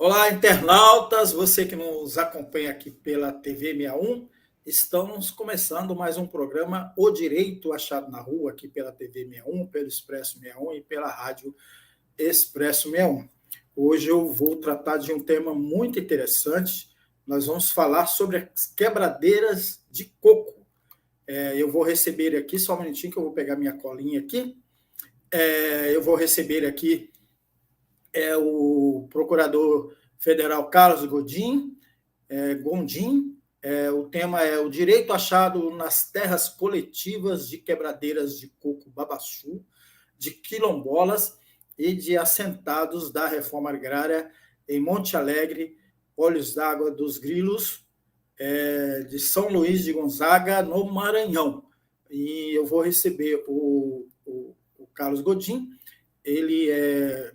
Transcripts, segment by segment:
Olá, internautas, você que nos acompanha aqui pela TV 61, estamos começando mais um programa O Direito Achado na Rua, aqui pela TV 61, pelo Expresso 61 e pela Rádio Expresso 61. Hoje eu vou tratar de um tema muito interessante. Nós vamos falar sobre as quebradeiras de coco. Eu vou receber aqui, só um minutinho que eu vou pegar minha colinha aqui. Eu vou receber aqui o procurador federal Carlos Gondim. O tema é o direito achado nas terras coletivas de quebradeiras de coco babaçu, de quilombolas e de assentados da reforma agrária em Monte Alegre, Olhos d'Água dos Grilos, de São Luís de Gonzaga, no Maranhão. E eu vou receber o Carlos Gondim. Ele é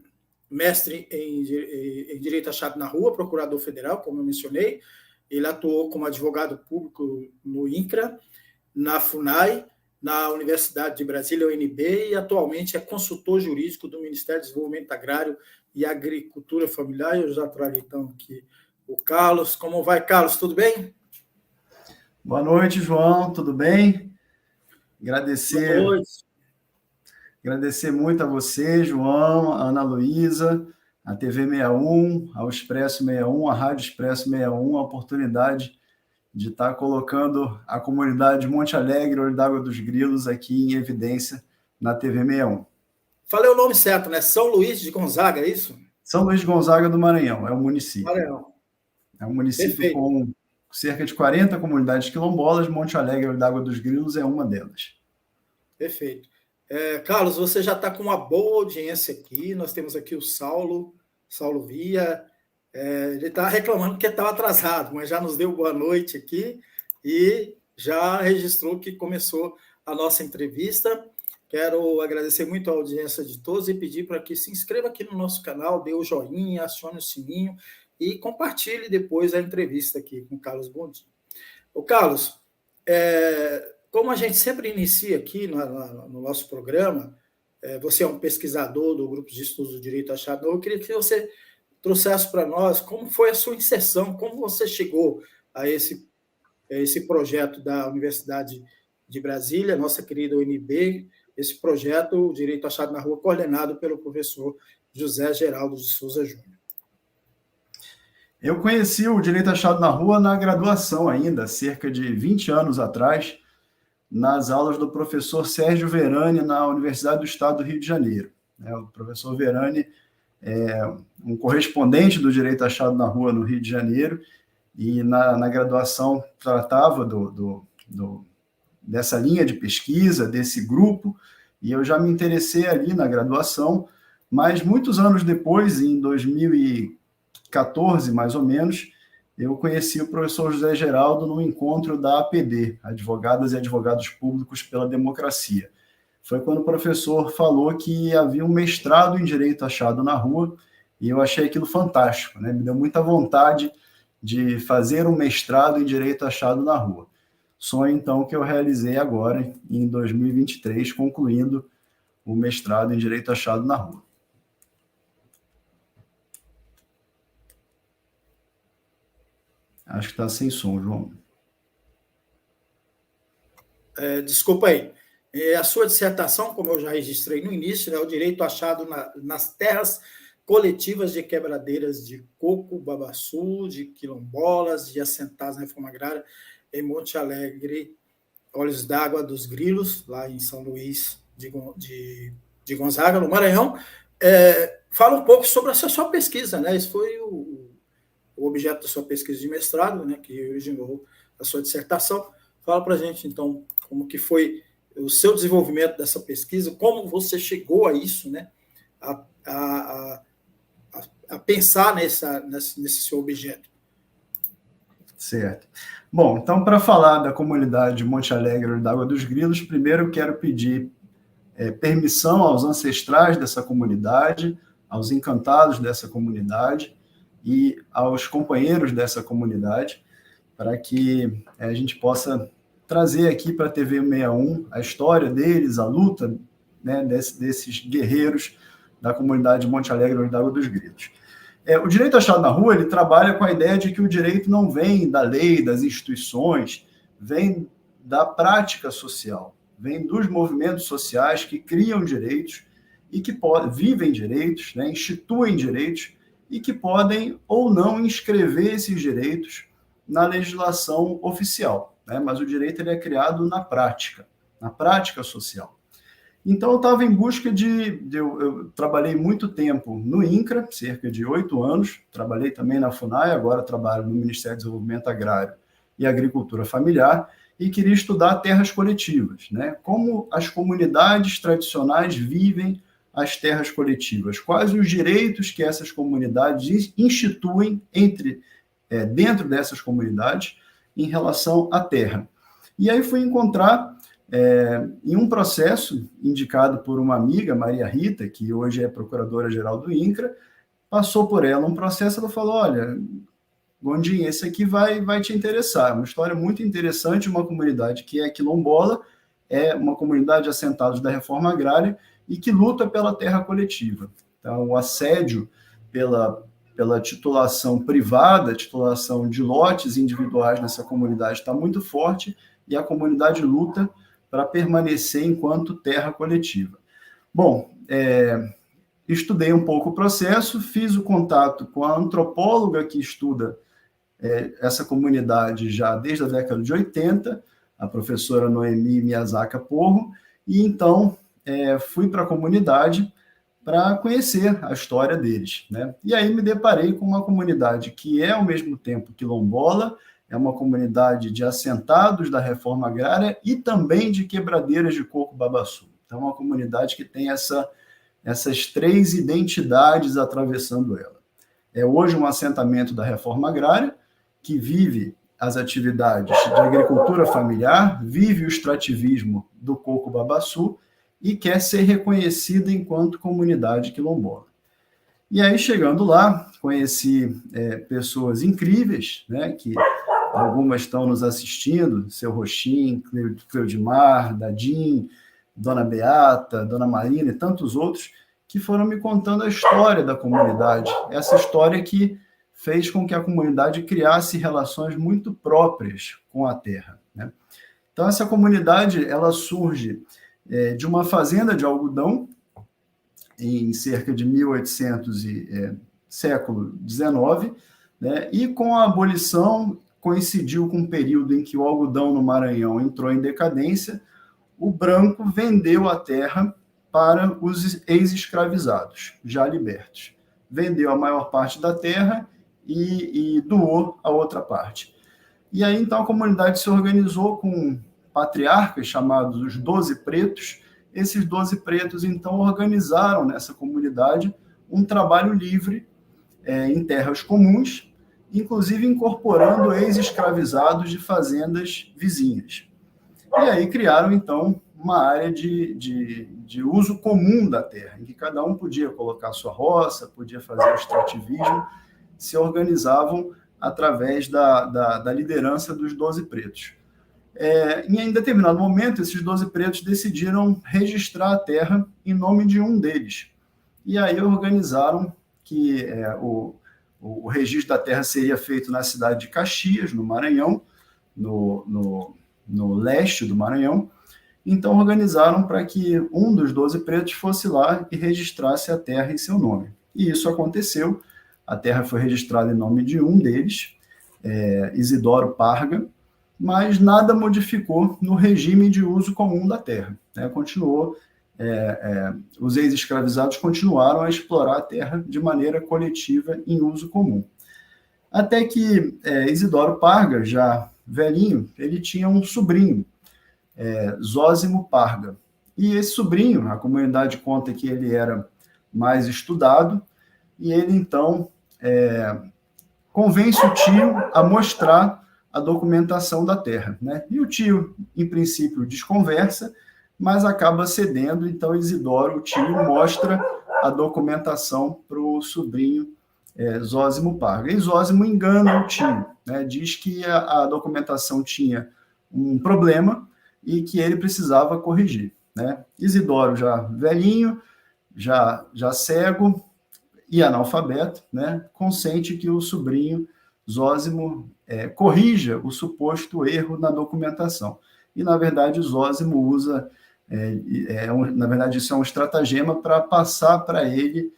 mestre em Direito Achado na Rua, procurador federal, como eu mencionei. Ele atuou como advogado público no INCRA, na FUNAI, na Universidade de Brasília, UNB, e atualmente é consultor jurídico do Ministério do Desenvolvimento Agrário e Agricultura Familiar. Eu já trago então aqui o Carlos. Como vai, Carlos? Tudo bem? Boa noite, João. Tudo bem? Boa noite. Agradecer muito a você, João, a Ana Luísa, a TV 61, ao Expresso 61, a Rádio Expresso 61, a oportunidade de estar colocando a comunidade Monte Alegre, Olho d'Água dos Grilos, aqui em evidência na TV 61. Falei o nome certo, né? São Luís de Gonzaga, é isso? São Luís de Gonzaga do Maranhão, é o município. Maranhão. É um município Perfeito. com cerca de 40 comunidades quilombolas, Monte Alegre, Olho d'Água dos Grilos é uma delas. Perfeito. Carlos, você já está com uma boa audiência aqui. Nós temos aqui o Saulo Via. Ele está reclamando que estava atrasado, mas já nos deu boa noite aqui e já registrou que começou a nossa entrevista. Quero agradecer muito a audiência de todos e pedir para que se inscreva aqui no nosso canal, dê o joinha, acione o sininho e compartilhe depois a entrevista aqui com o Carlos Gondim. O Carlos, como a gente sempre inicia aqui no nosso programa, você é um pesquisador do Grupo de Estudos do Direito Achado, eu queria que você trouxesse para nós como foi a sua inserção, como você chegou a esse projeto da Universidade de Brasília, nossa querida UNB, esse projeto, o Direito Achado na Rua, coordenado pelo professor José Geraldo de Souza Júnior. Eu conheci o Direito Achado na Rua na graduação ainda, cerca de 20 anos atrás, nas aulas do professor Sérgio Verani na Universidade do Estado do Rio de Janeiro. O professor Verani é um correspondente do Direito Achado na Rua no Rio de Janeiro e na graduação tratava dessa linha de pesquisa, desse grupo, e eu já me interessei ali na graduação, mas muitos anos depois, em 2014, mais ou menos, eu conheci o professor José Geraldo no encontro da APD, Advogadas e Advogados Públicos pela Democracia. Foi quando o professor falou que havia um mestrado em Direito Achado na Rua, e eu achei aquilo fantástico, né? Me deu muita vontade de fazer um mestrado em Direito Achado na Rua. Sonho, então, que eu realizei agora, em 2023, concluindo o mestrado em Direito Achado na Rua. Acho que está sem som, João. Desculpa aí. A sua dissertação, como eu já registrei no início, é o direito achado nas terras coletivas de quebradeiras de coco, babaçu, de quilombolas, de assentados na reforma agrária em Monte Alegre, Olhos d'Água dos Grilos, lá em São Luís de Gonzaga, no Maranhão. Fala um pouco sobre essa sua pesquisa, né? Esse foi o objeto da sua pesquisa de mestrado, né, que originou a sua dissertação. Fala para a gente, então, como que foi o seu desenvolvimento dessa pesquisa, como você chegou a isso, né, a pensar nesse seu objeto. Certo. Bom, então, para falar da comunidade de Monte Alegre, Olho d'Água dos Grilos, primeiro eu quero pedir permissão aos ancestrais dessa comunidade, aos encantados dessa comunidade, e aos companheiros dessa comunidade, para que a gente possa trazer aqui para a TV 61 a história deles, a luta, né, desses guerreiros da comunidade de Monte Alegre, Olho d'Água dos Grilos. O direito achado na rua, ele trabalha com a ideia de que o direito não vem da lei, das instituições, vem da prática social, vem dos movimentos sociais que criam direitos e que vivem direitos, né, instituem direitos e que podem ou não inscrever esses direitos na legislação oficial, né? Mas o direito ele é criado na prática social. Então, eu estava em busca eu trabalhei muito tempo no INCRA, cerca de 8 anos, trabalhei também na FUNAI, agora trabalho no Ministério do Desenvolvimento Agrário e Agricultura Familiar, e queria estudar terras coletivas, né? Como as comunidades tradicionais vivem as terras coletivas, quais os direitos que essas comunidades instituem dentro dessas comunidades em relação à terra. E aí fui encontrar em um processo indicado por uma amiga, Maria Rita, que hoje é procuradora-geral do INCRA, passou por ela um processo, ela falou, olha, Gondim, esse aqui vai te interessar, é uma história muito interessante, uma comunidade que é quilombola, é uma comunidade assentados da reforma agrária e que luta pela terra coletiva. Então, o assédio pela titulação privada, titulação de lotes individuais nessa comunidade está muito forte e a comunidade luta para permanecer enquanto terra coletiva. Bom, estudei um pouco o processo, fiz o contato com a antropóloga que estuda essa comunidade já desde a década de 80, a professora Noemi Miyazaki Porro, e então fui para a comunidade para conhecer a história deles, né? E aí me deparei com uma comunidade que é, ao mesmo tempo, quilombola, é uma comunidade de assentados da reforma agrária e também de quebradeiras de coco-babaçu. Então, é uma comunidade que tem essas 3 identidades atravessando ela. É hoje um assentamento da reforma agrária, que vive as atividades de agricultura familiar, vive o extrativismo do coco-babaçu e quer ser reconhecida enquanto comunidade quilombola. E aí, chegando lá, conheci pessoas incríveis, né, que algumas estão nos assistindo, seu Roxim, Cleudimar, Dadim, Dona Beata, Dona Marina e tantos outros, que foram me contando a história da comunidade, essa história que fez com que a comunidade criasse relações muito próprias com a terra, né? Então, essa comunidade ela surge de uma fazenda de algodão em cerca de 1800 século XIX, né? E com a abolição coincidiu com um período em que o algodão no Maranhão entrou em decadência, o branco vendeu a terra para os ex-escravizados, já libertos. Vendeu a maior parte da terra e doou a outra parte. E aí, então, a comunidade se organizou com patriarcas chamados os 12 pretos. Esses 12 pretos, então, organizaram nessa comunidade um trabalho livre em terras comuns, inclusive incorporando ex-escravizados de fazendas vizinhas. E aí criaram, então, uma área de uso comum da terra, em que cada um podia colocar sua roça, podia fazer o extrativismo, se organizavam através da liderança dos 12 pretos. Em determinado momento, esses 12 pretos decidiram registrar a terra em nome de um deles. E aí organizaram que o registro da terra seria feito na cidade de Caxias, no Maranhão, no leste do Maranhão. Então, organizaram para que um dos 12 pretos fosse lá e registrasse a terra em seu nome. E isso aconteceu. A terra foi registrada em nome de um deles, Isidoro Parga, mas nada modificou no regime de uso comum da terra, né? Continuou, os ex-escravizados continuaram a explorar a terra de maneira coletiva em uso comum. Até que Isidoro Parga, já velhinho, ele tinha um sobrinho, Zósimo Parga. E esse sobrinho, a comunidade conta que ele era mais estudado, e ele, então, convence o tio a mostrar a documentação da terra, né? E o tio, em princípio, desconversa, mas acaba cedendo. Então, Isidoro, o tio, mostra a documentação para o sobrinho Zósimo Parga. E Zósimo engana o tio, né? Diz que a documentação tinha um problema e que ele precisava corrigir, né? Isidoro, já velhinho, já cego, e analfabeto, né, consente que o sobrinho Zósimo corrija o suposto erro na documentação. E, na verdade, Zósimo usa, na verdade, isso é um estratagema para passar para ele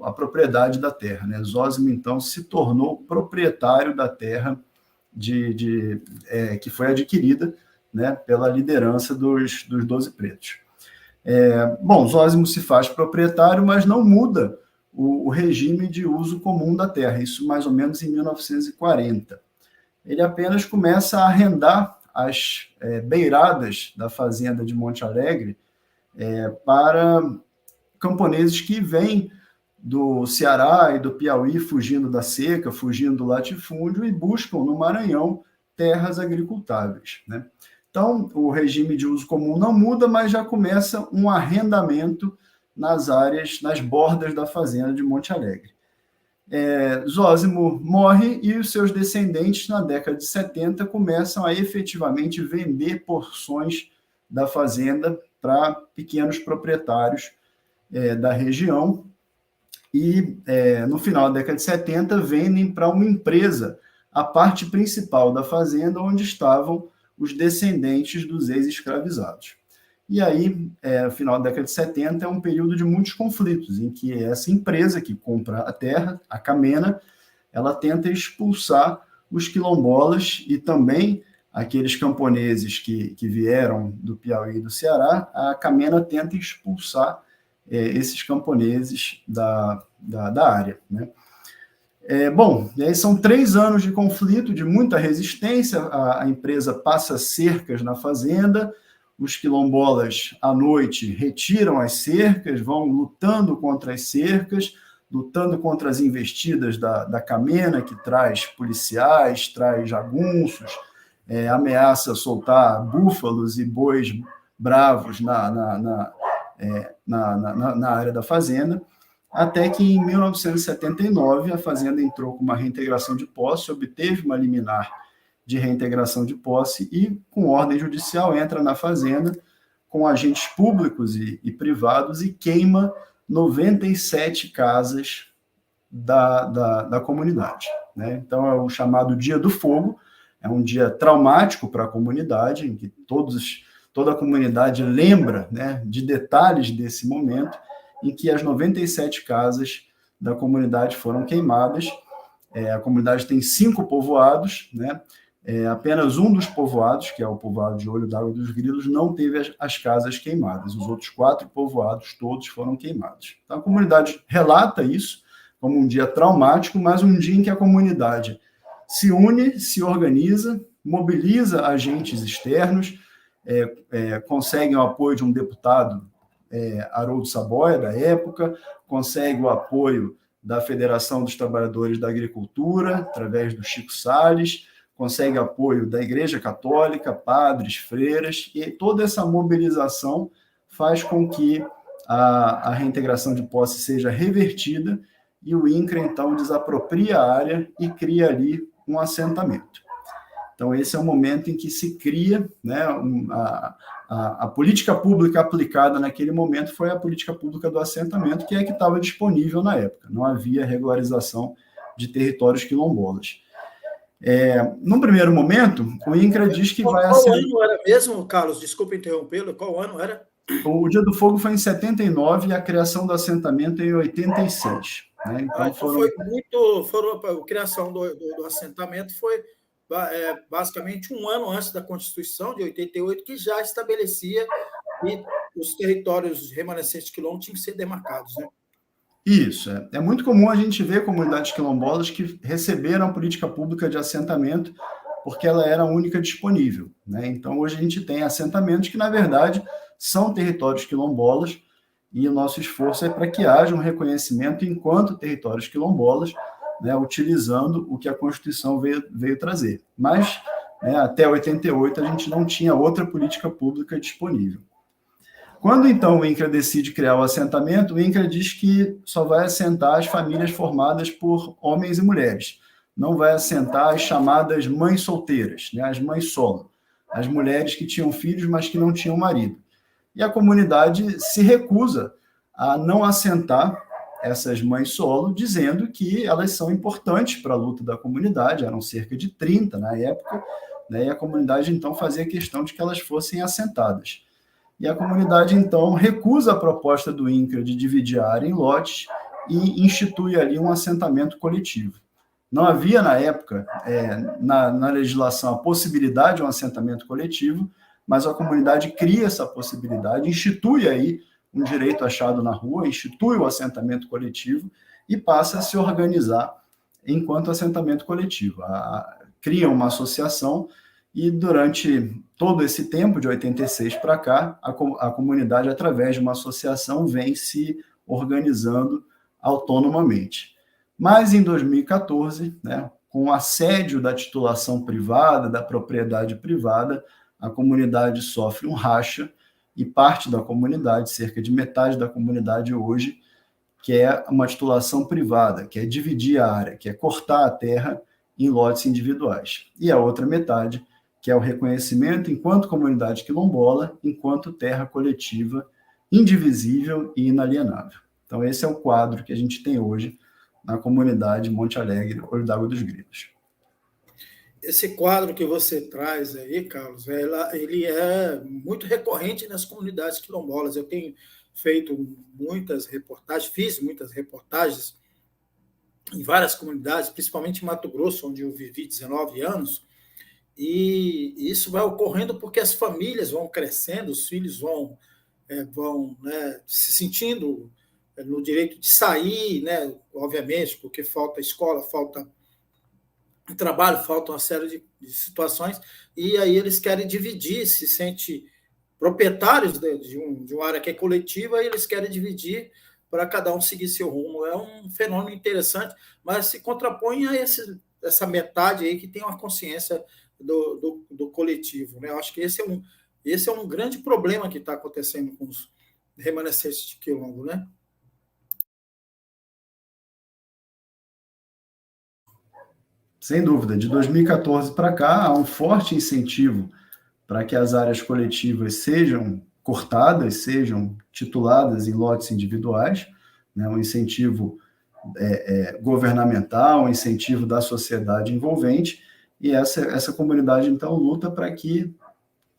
a propriedade da terra. Né? Zósimo, então, se tornou proprietário da terra que foi adquirida, né, pela liderança dos 12 pretos. Bom, Zósimo se faz proprietário, mas não muda o regime de uso comum da terra, isso mais ou menos em 1940. Ele apenas começa a arrendar as beiradas da fazenda de Monte Alegre para camponeses que vêm do Ceará e do Piauí fugindo da seca, fugindo do latifúndio e buscam no Maranhão terras agricultáveis, né? Então, o regime de uso comum não muda, mas já começa um arrendamento nas áreas, nas bordas da fazenda de Monte Alegre. Zósimo morre e os seus descendentes, na década de 70, começam a efetivamente vender porções da fazenda para pequenos proprietários da região e, no final da década de 70, vendem para uma empresa a parte principal da fazenda, onde estavam os descendentes dos ex-escravizados. E aí, no final da década de 70, é um período de muitos conflitos, em que essa empresa que compra a terra, a Camena, ela tenta expulsar os quilombolas e também aqueles camponeses que vieram do Piauí e do Ceará. A Camena tenta expulsar esses camponeses da área, né? Bom, e aí são 3 anos de conflito, de muita resistência. A empresa passa cercas na fazenda, os quilombolas, à noite, retiram as cercas, vão lutando contra as cercas, lutando contra as investidas da Camena, que traz policiais, traz jagunços, ameaça soltar búfalos e bois bravos na área da fazenda, até que em 1979 a fazenda entrou com uma reintegração de posse, obteve uma liminar de reintegração de posse e, com ordem judicial, entra na fazenda com agentes públicos e privados e queima 97 casas da comunidade, né? Então, é o chamado Dia do Fogo, é um dia traumático para a comunidade, em que toda a comunidade lembra, né, de detalhes desse momento, em que as 97 casas da comunidade foram queimadas. A comunidade tem 5 povoados, né? Apenas um dos povoados, que é o povoado de Olho d'Água dos Grilos, não teve as casas queimadas. Os outros 4 povoados, todos foram queimados. Então, a comunidade relata isso como um dia traumático, mas um dia em que a comunidade se une, se organiza, mobiliza agentes externos, conseguem o apoio de um deputado, Haroldo Saboia, da época, consegue o apoio da Federação dos Trabalhadores da Agricultura, através do Chico Salles, consegue apoio da Igreja Católica, padres, freiras, e toda essa mobilização faz com que a reintegração de posse seja revertida e o INCRA, então, desapropria a área e cria ali um assentamento. Então, esse é o momento em que se cria, né, a política pública aplicada naquele momento foi a política pública do assentamento, que estava disponível na época. Não havia regularização de territórios quilombolas. Num primeiro momento, o INCRA diz que vai assentar... Qual ano era mesmo, Carlos? Desculpa interrompê-lo. Qual ano era? O Dia do Fogo foi em 79 e a criação do assentamento em 86. Né? Então, a criação do assentamento foi basicamente um ano antes da Constituição de 88, que já estabelecia que os territórios remanescentes quilombolas tinham que ser demarcados, né? Isso. É muito comum a gente ver comunidades quilombolas que receberam a política pública de assentamento porque ela era a única disponível, né? Então, hoje a gente tem assentamentos que, na verdade, são territórios quilombolas e o nosso esforço é para que haja um reconhecimento enquanto territórios quilombolas, né, utilizando o que a Constituição veio trazer. Mas, até 88, a gente não tinha outra política pública disponível. Quando, então, o INCRA decide criar o assentamento, o INCRA diz que só vai assentar as famílias formadas por homens e mulheres. Não vai assentar as chamadas mães solteiras, né, as mães solo, as mulheres que tinham filhos, mas que não tinham marido. E a comunidade se recusa a não assentar essas mães solo, dizendo que elas são importantes para a luta da comunidade, eram cerca de 30 na época, né, e a comunidade, então, fazia questão de que elas fossem assentadas. E a comunidade, então, recusa a proposta do INCRA de dividir a área em lotes e institui ali um assentamento coletivo. Não havia, na época, na legislação, a possibilidade de um assentamento coletivo, mas a comunidade cria essa possibilidade, institui aí um direito achado na rua, institui o assentamento coletivo e passa a se organizar enquanto assentamento coletivo. Cria uma associação e, durante todo esse tempo, de 86 para cá, a comunidade, através de uma associação, vem se organizando autonomamente. Mas, em 2014, né, com o assédio da titulação privada, da propriedade privada, a comunidade sofre um racha e parte da comunidade, cerca de metade da comunidade hoje, quer uma titulação privada, quer dividir a área, quer cortar a terra em lotes individuais. E a outra metade, que é o reconhecimento enquanto comunidade quilombola, enquanto terra coletiva, indivisível e inalienável. Então, esse é o quadro que a gente tem hoje na comunidade Monte Alegre, Olho d'Água dos Grilos. Esse quadro que você traz aí, Carlos, ele é muito recorrente nas comunidades quilombolas. Eu tenho feito muitas reportagens, fiz muitas reportagens em várias comunidades, principalmente em Mato Grosso, onde eu vivi 19 anos, e isso vai ocorrendo porque as famílias vão crescendo, os filhos vão né, se sentindo no direito de sair, né, obviamente, porque falta escola, falta trabalho, falta uma série de situações, e aí eles querem dividir, se sentem proprietários de uma área que é coletiva, e eles querem dividir para cada um seguir seu rumo. É um fenômeno interessante, mas se contrapõe a essa metade aí que tem uma consciência do coletivo. Né? Eu acho que esse é um grande problema que está acontecendo com os remanescentes de quilombo, né? Sem dúvida, de 2014 para cá, há um forte incentivo para que as áreas coletivas sejam cortadas, sejam tituladas em lotes individuais, né? Um incentivo governamental, um incentivo da sociedade envolvente, e essa comunidade, então, luta para que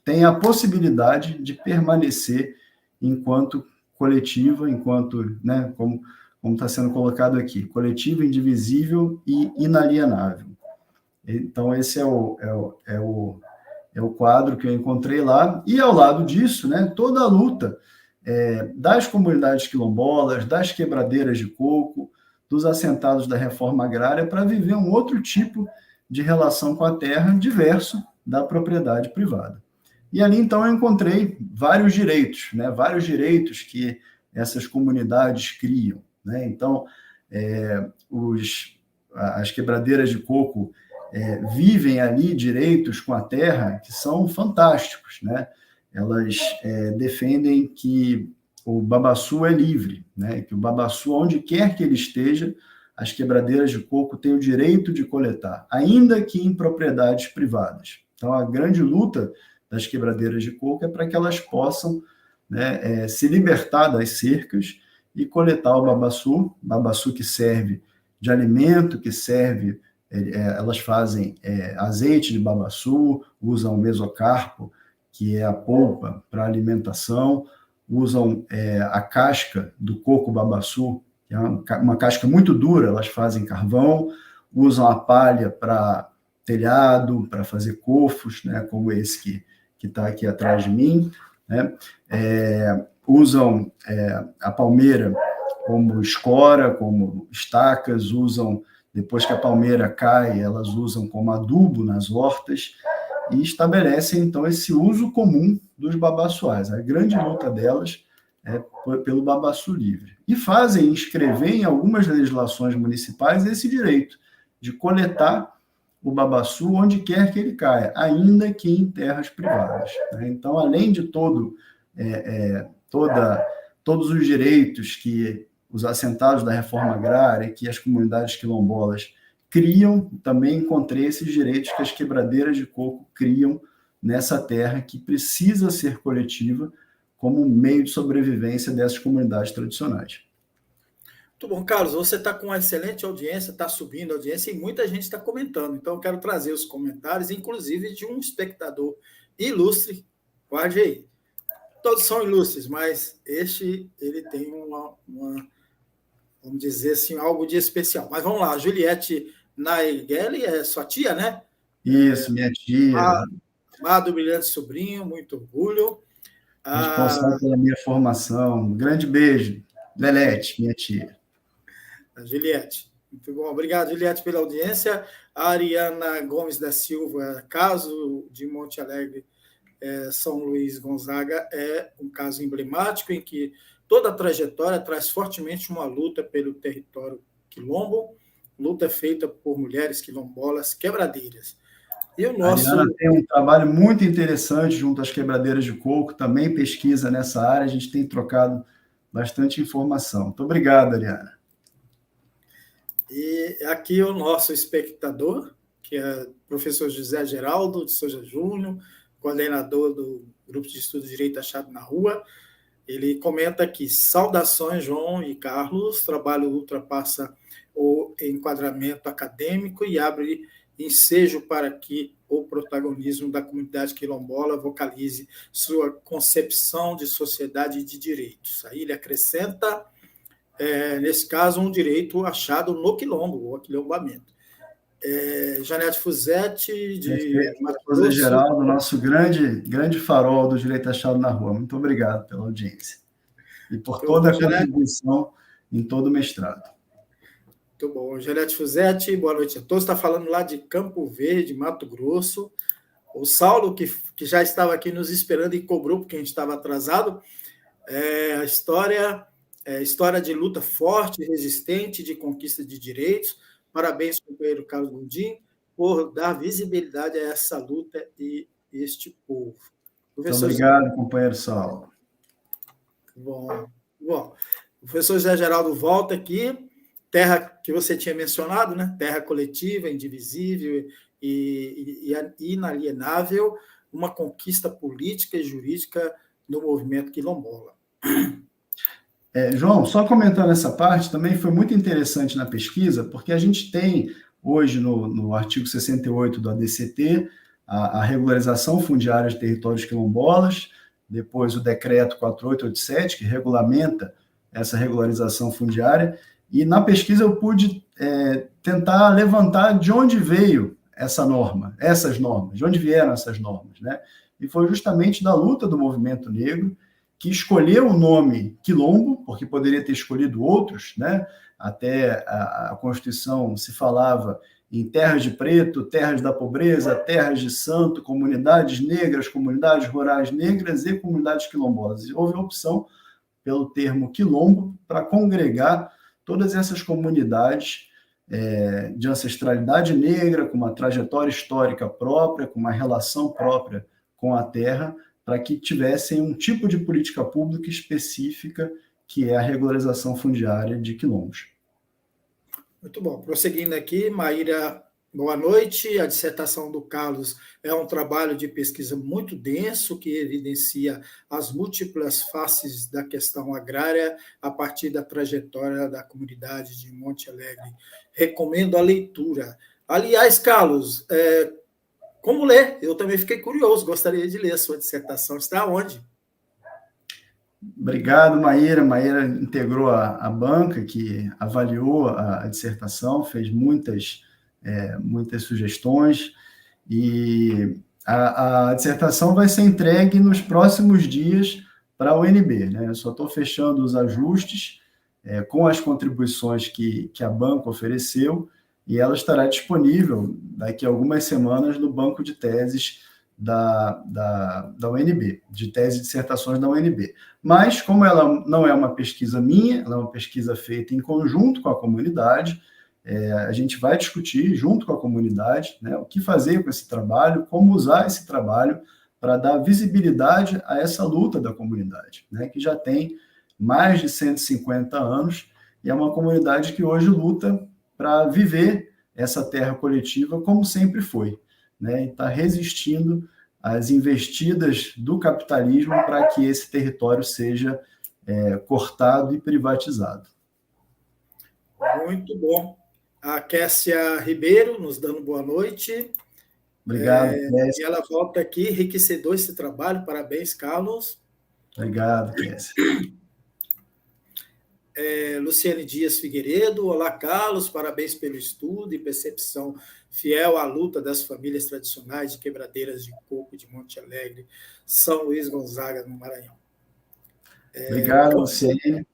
tenha a possibilidade de permanecer enquanto coletiva, enquanto, né, como está sendo colocado aqui, coletiva, indivisível e inalienável. Então, esse é o quadro que eu encontrei lá, e ao lado disso, né, toda a luta das comunidades quilombolas, das quebradeiras de coco, dos assentados da reforma agrária, para viver um outro tipo de relação com a terra, diverso da propriedade privada. E ali, então, eu encontrei vários direitos, né, vários direitos que essas comunidades criam. Né? Então, as quebradeiras de coco vivem ali direitos com a terra que são fantásticos, né? Elas defendem que o babaçu é livre, né? Que o babaçu, onde quer que ele esteja, as quebradeiras de coco têm o direito de coletar, ainda que em propriedades privadas. Então, a grande luta das quebradeiras de coco é para que elas possam, né, se libertar das cercas e coletar o babaçu que serve de alimento, que serve... Elas fazem azeite de babaçu, usam mesocarpo, que é a polpa para alimentação, usam a casca do coco babaçu, que é uma casca muito dura, elas fazem carvão, usam a palha para telhado, para fazer cofos, né, como esse que está aqui atrás de mim, né? Usam a palmeira como escora, como estacas, usam... Depois que a palmeira cai, elas usam como adubo nas hortas e estabelecem, então, esse uso comum dos babaçuais. A grande luta delas é pelo babaçu livre. E fazem inscrever em algumas legislações municipais esse direito de coletar o babaçu onde quer que ele caia, ainda que em terras privadas. Então, além de todos os direitos que os assentados da reforma agrária, que as comunidades quilombolas criam, também encontrei esses direitos que as quebradeiras de coco criam nessa terra que precisa ser coletiva como meio de sobrevivência dessas comunidades tradicionais. Muito bom, Carlos. Você está com uma excelente audiência, está subindo a audiência e muita gente está comentando. Então, eu quero trazer os comentários, inclusive de um espectador ilustre. Guarde aí. Todos são ilustres, mas ele tem vamos dizer assim, algo de especial. Mas vamos lá, Juliette Naigeli é sua tia, né? Isso, minha tia. Amado Brilhante Sobrinho, muito orgulho. Responsável pela minha formação. Um grande beijo. Lelete, minha tia. A Juliette. Muito bom. Obrigado, Juliette, pela audiência. A Ariana Gomes da Silva, caso de Monte Alegre, São Luís Gonzaga, é um caso emblemático em que toda a trajetória traz fortemente uma luta pelo território quilombo, luta feita por mulheres quilombolas quebradeiras. E o nosso... A Ariana tem um trabalho muito interessante junto às quebradeiras de coco, também pesquisa nessa área, a gente tem trocado bastante informação. Muito obrigado, Ariana. E aqui o nosso espectador, que é o professor José Geraldo de Souza Júnior, coordenador do Grupo de Estudo de Direito Achado na Rua. Ele comenta aqui: saudações, João e Carlos, o trabalho ultrapassa o enquadramento acadêmico e abre ensejo para que o protagonismo da comunidade quilombola vocalize sua concepção de sociedade e de direitos. Aí ele acrescenta, nesse caso, um direito achado no quilombo, o aquilombamento. Janete Fusetti, de Mato Grosso. Geraldo, nosso grande farol do direito achado na rua. Muito obrigado pela audiência. E por toda a contribuição em todo o mestrado. Muito bom. Janete Fusetti, boa noite a todos. Está falando lá de Campo Verde, Mato Grosso. O Saulo, que já estava aqui nos esperando e cobrou, porque a gente estava atrasado. A história de luta forte, resistente, de conquista de direitos. Parabéns, companheiro Carlos Gondim, por dar visibilidade a essa luta e este povo. Muito obrigado, companheiro Saulo. Bom. O professor José Geraldo volta aqui. Terra que você tinha mencionado, né? Terra coletiva, indivisível e inalienável, uma conquista política e jurídica no movimento quilombola. João, só comentando essa parte, também foi muito interessante na pesquisa, porque a gente tem hoje no artigo 68 do ADCT a regularização fundiária de territórios quilombolas, depois o decreto 4887, que regulamenta essa regularização fundiária, e na pesquisa eu pude tentar levantar de onde veio essas normas, de onde vieram essas normas, né? E foi justamente da luta do movimento negro, que escolheu o nome quilombo, porque poderia ter escolhido outros, né? Até a Constituição se falava em terras de preto, terras da pobreza, terras de santo, comunidades negras, comunidades rurais negras e comunidades quilombolas. E houve a opção pelo termo quilombo para congregar todas essas comunidades de ancestralidade negra, com uma trajetória histórica própria, com uma relação própria com a terra, para que tivessem um tipo de política pública específica, que é a regularização fundiária de quilombos. Muito bom. Prosseguindo aqui, Maíra, boa noite. A dissertação do Carlos é um trabalho de pesquisa muito denso, que evidencia as múltiplas faces da questão agrária a partir da trajetória da comunidade de Monte Alegre. Recomendo a leitura. Aliás, Carlos, como ler? Eu também fiquei curioso, gostaria de ler a sua dissertação. Está onde? Obrigado, Maíra. Maíra integrou a banca que avaliou a dissertação, fez muitas sugestões, e a dissertação vai ser entregue nos próximos dias para a UNB, né? Eu só estou fechando os ajustes com as contribuições que a banca ofereceu, e ela estará disponível daqui a algumas semanas no banco de teses da UNB, de tese e dissertações da UNB. Mas, como ela não é uma pesquisa minha, ela é uma pesquisa feita em conjunto com a comunidade, a gente vai discutir junto com a comunidade, né, o que fazer com esse trabalho, como usar esse trabalho para dar visibilidade a essa luta da comunidade, né, que já tem mais de 150 anos, e é uma comunidade que hoje luta para viver essa terra coletiva como sempre foi, né, e está resistindo às investidas do capitalismo para que esse território seja cortado e privatizado. Muito bom. A Kessia Ribeiro nos dando boa noite. Obrigado, E Kessia. ela volta aqui, enriquecedor esse trabalho. Parabéns, Carlos. Obrigado, Kessia. Luciane Dias Figueiredo. Olá, Carlos. Parabéns pelo estudo e percepção fiel à luta das famílias tradicionais de Quebradeiras de Coco de Monte Alegre, São Luís Gonzaga, no Maranhão. Obrigado, Luciane.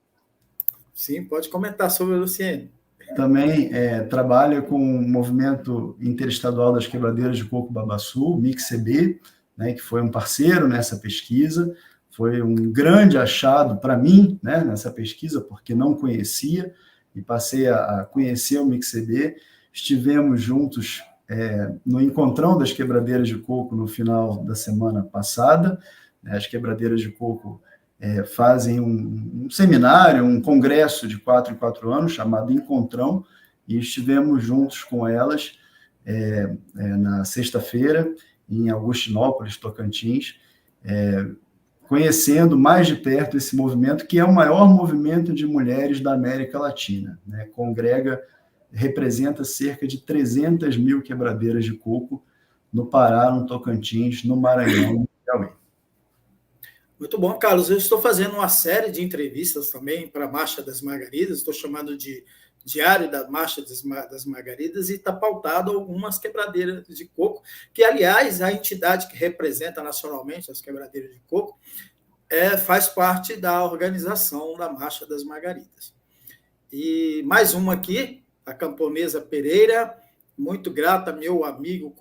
Sim, pode comentar sobre a Luciane. Também trabalha com o Movimento Interestadual das Quebradeiras de Coco Babaçu, MICCB, né, que foi um parceiro nessa pesquisa. Foi um grande achado para mim, né, nessa pesquisa, porque não conhecia, e passei a conhecer o MICCB. Estivemos juntos no Encontrão das Quebradeiras de Coco no final da semana passada. As Quebradeiras de Coco fazem um seminário, um congresso de 4 em 4 anos, chamado Encontrão, e estivemos juntos com elas na sexta-feira, em Augustinópolis, Tocantins, conhecendo mais de perto esse movimento, que é o maior movimento de mulheres da América Latina, né? Representa cerca de 300 mil quebradeiras de coco no Pará, no Tocantins, no Maranhão, no Piauí. Muito bom, Carlos. Eu estou fazendo uma série de entrevistas também para a Marcha das Margaridas, estou chamando de Diário da Marcha das Margaridas, e está pautado algumas quebradeiras de coco, que, aliás, a entidade que representa nacionalmente as quebradeiras de coco faz parte da organização da Marcha das Margaridas. E mais uma aqui, a camponesa Pereira, muito grata, meu amigo,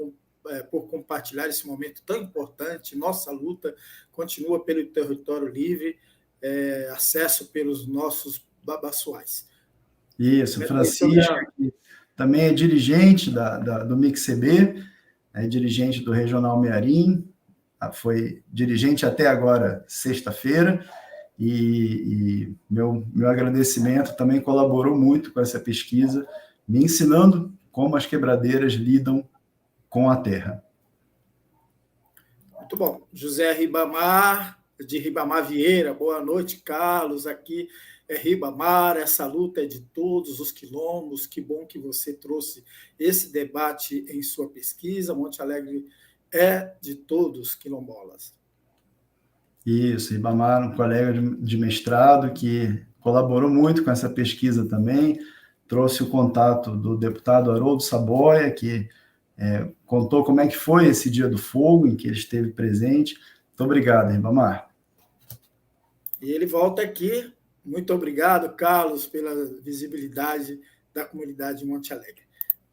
por compartilhar esse momento tão importante. Nossa luta continua pelo território livre, acesso pelos nossos babaçuais. Isso, Francisca, que também é dirigente do MICCB, é dirigente do Regional Mearim, foi dirigente até agora, sexta-feira, e meu agradecimento, também colaborou muito com essa pesquisa, me ensinando como as quebradeiras lidam com a terra. Muito bom. José Ribamar, de Ribamar Vieira, boa noite, Carlos, aqui é Ribamar, essa luta é de todos os quilombos, que bom que você trouxe esse debate em sua pesquisa, Monte Alegre é de todos quilombolas. Isso, Ribamar, um colega de mestrado que colaborou muito com essa pesquisa também, trouxe o contato do deputado Haroldo Saboia, que contou como é que foi esse Dia do Fogo, em que ele esteve presente. Muito obrigado, Ribamar. E ele volta aqui. Muito obrigado, Carlos, pela visibilidade da comunidade de Monte Alegre.